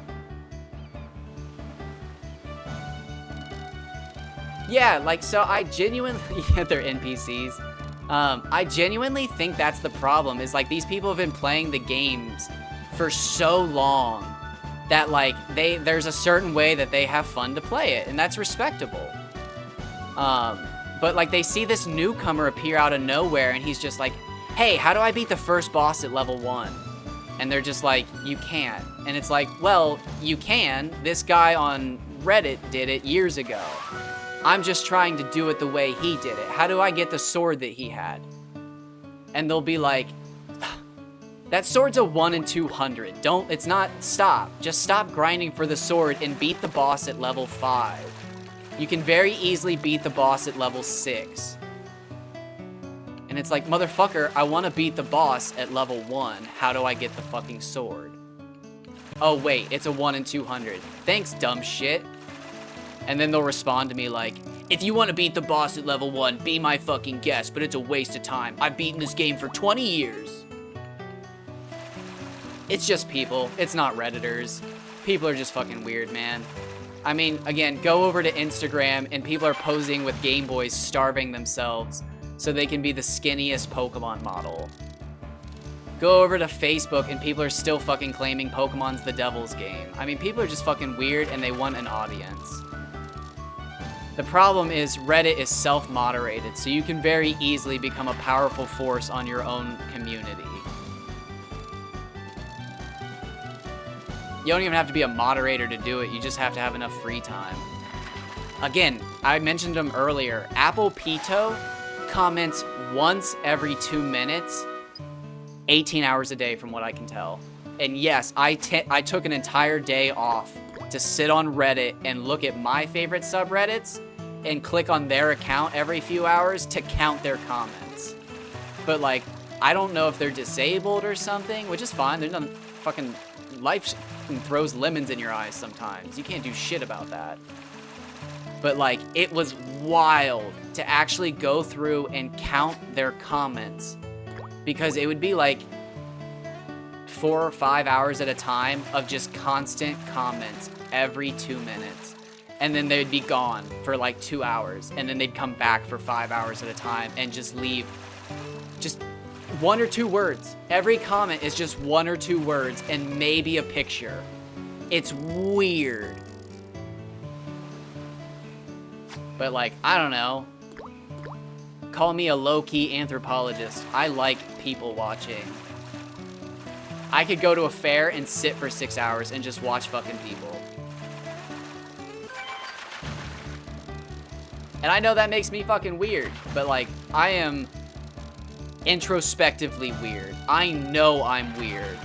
Yeah, like, so I genuinely, yeah, they're NPCs. I genuinely think that's the problem, is like these people have been playing the games for so long that like there's a certain way that they have fun to play it, and that's respectable. But like they see this newcomer appear out of nowhere and he's just like, hey, how do I beat the first boss at level 1? And they're just like, you can't. And it's like, well, you can. This guy on Reddit did it years ago. I'm just trying to do it the way he did it. How do I get the sword that he had? And they'll be like, that sword's a 1 in 200. It's not, stop. Just stop grinding for the sword and beat the boss at level 5. You can very easily beat the boss at level 6. And it's like, motherfucker, I want to beat the boss at level 1. How do I get the fucking sword? Oh, wait, it's a 1 in 200. Thanks, dumb shit. And then they'll respond to me like, if you want to beat the boss at level 1, be my fucking guest, but it's a waste of time. I've beaten this game for 20 years. It's just people. It's not Redditors. People are just fucking weird, man. I mean, again, go over to Instagram and people are posing with Game Boys starving themselves so they can be the skinniest Pokemon model. Go over to Facebook and people are still fucking claiming Pokemon's the devil's game. I mean, people are just fucking weird and they want an audience. The problem is Reddit is self-moderated, so you can very easily become a powerful force on your own community. You don't even have to be a moderator to do it, you just have to have enough free time. Again, I mentioned him earlier, Apple Pito comments once every 2 minutes, 18 hours a day from what I can tell. And yes, I took an entire day off to sit on Reddit and look at my favorite subreddits and click on their account every few hours to count their comments. But like, I don't know if they're disabled or something, which is fine. There's nothing, fucking life throws lemons in your eyes sometimes. You can't do shit about that. But like, it was wild to actually go through and count their comments, because it would be like 4 or 5 hours at a time of just constant comments every 2 minutes. And then they'd be gone for like 2 hours. And then they'd come back for 5 hours at a time and just leave just 1 or 2 words. Every comment is just 1 or 2 words and maybe a picture. It's weird. But like, I don't know. Call me a low-key anthropologist. I like people watching. I could go to a fair and sit for 6 hours and just watch fucking people. And I know that makes me fucking weird, but like, I am introspectively weird. I know I'm weird.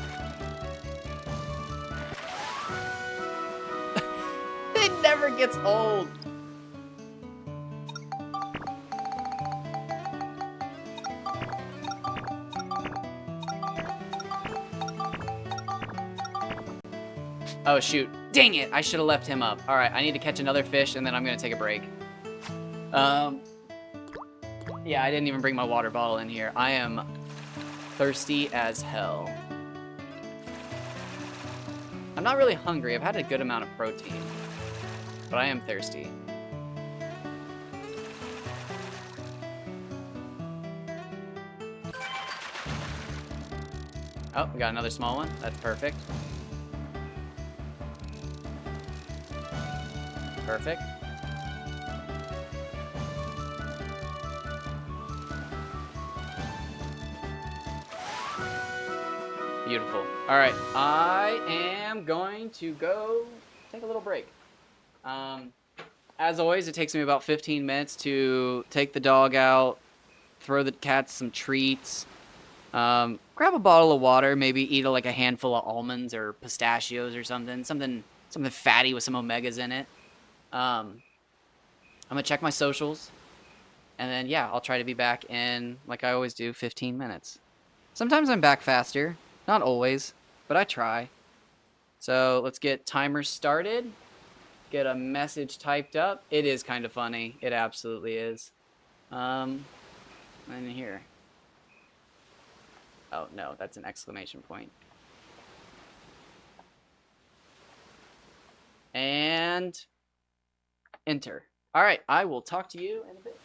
It never gets old. Oh, shoot. Dang it. I should have left him up. All right, I need to catch another fish, and then I'm going to take a break. Yeah, I didn't even bring my water bottle in here. I am thirsty as hell. I'm not really hungry. I've had a good amount of protein, but I am thirsty. Oh, we got another small one. That's perfect. Perfect. Beautiful. All right, I am going to go take a little break. As always, it takes me about 15 minutes to take the dog out, throw the cats some treats, grab a bottle of water, maybe eat like a handful of almonds or pistachios or something fatty with some omegas in it. I'm gonna check my socials, and then yeah, I'll try to be back in, like I always do, 15 minutes. Sometimes I'm back faster, not always, but I try. So let's get timers started. Get a message typed up. It is kind of funny. It absolutely is. And here. Oh no, that's an exclamation point. And enter. All right, I will talk to you in a bit.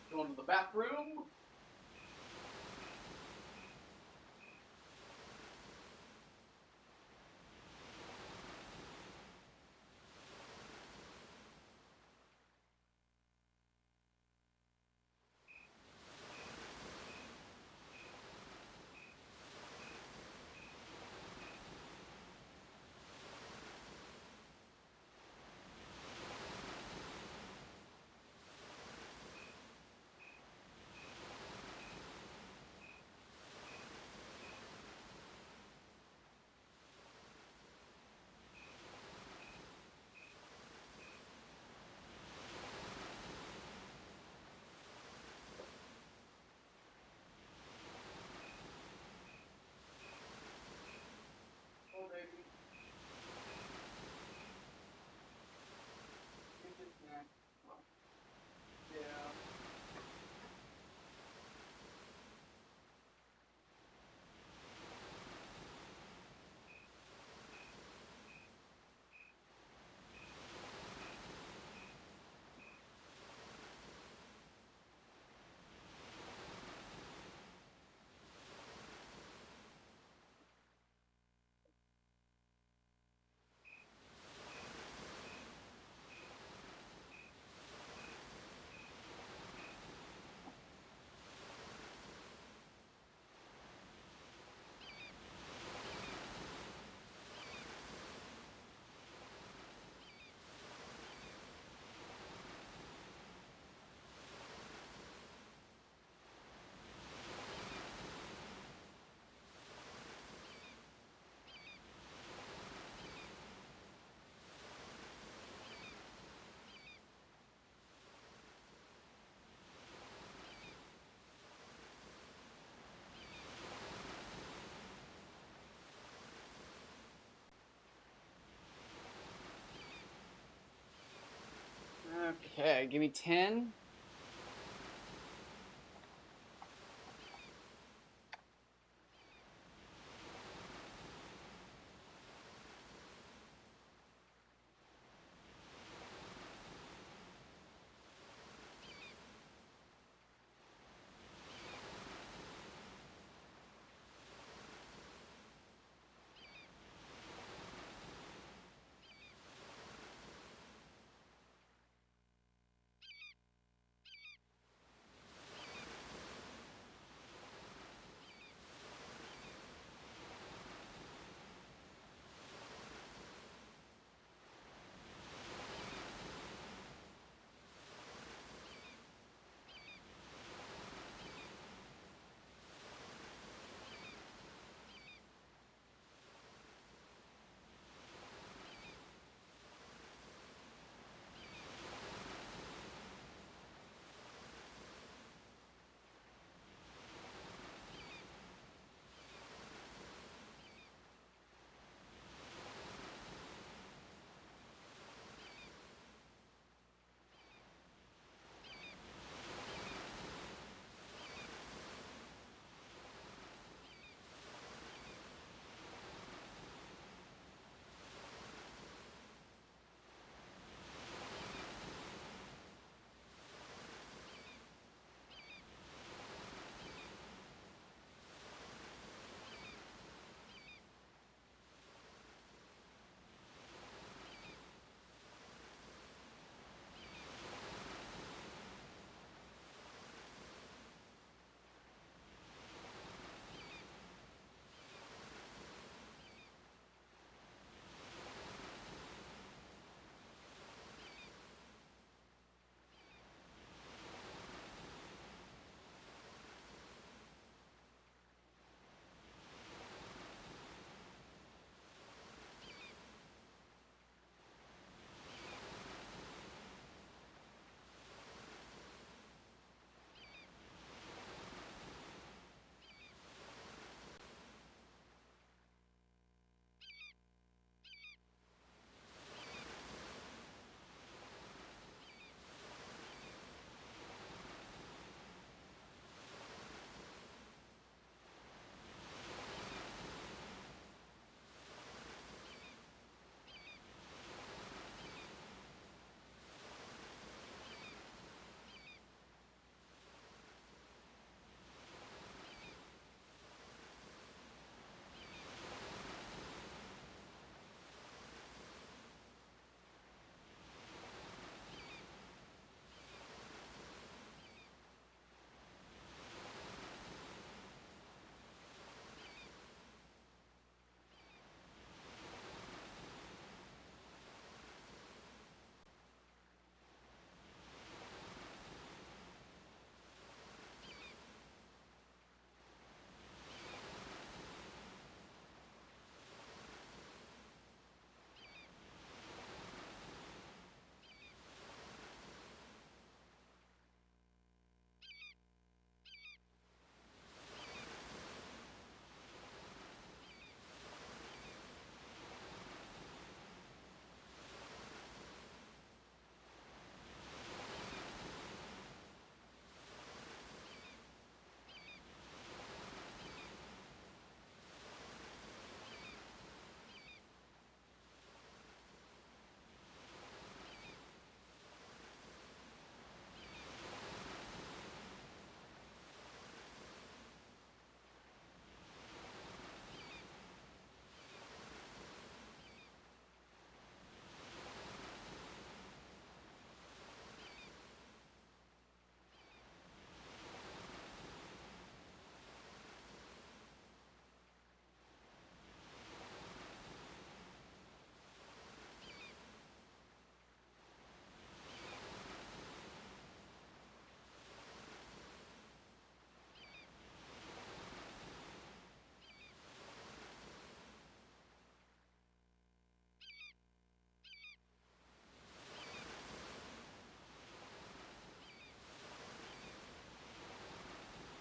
Going to the bathroom. Okay, give me 10.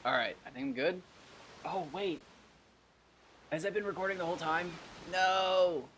All right, I think I'm good. Oh, wait. Has that been recording the whole time? No.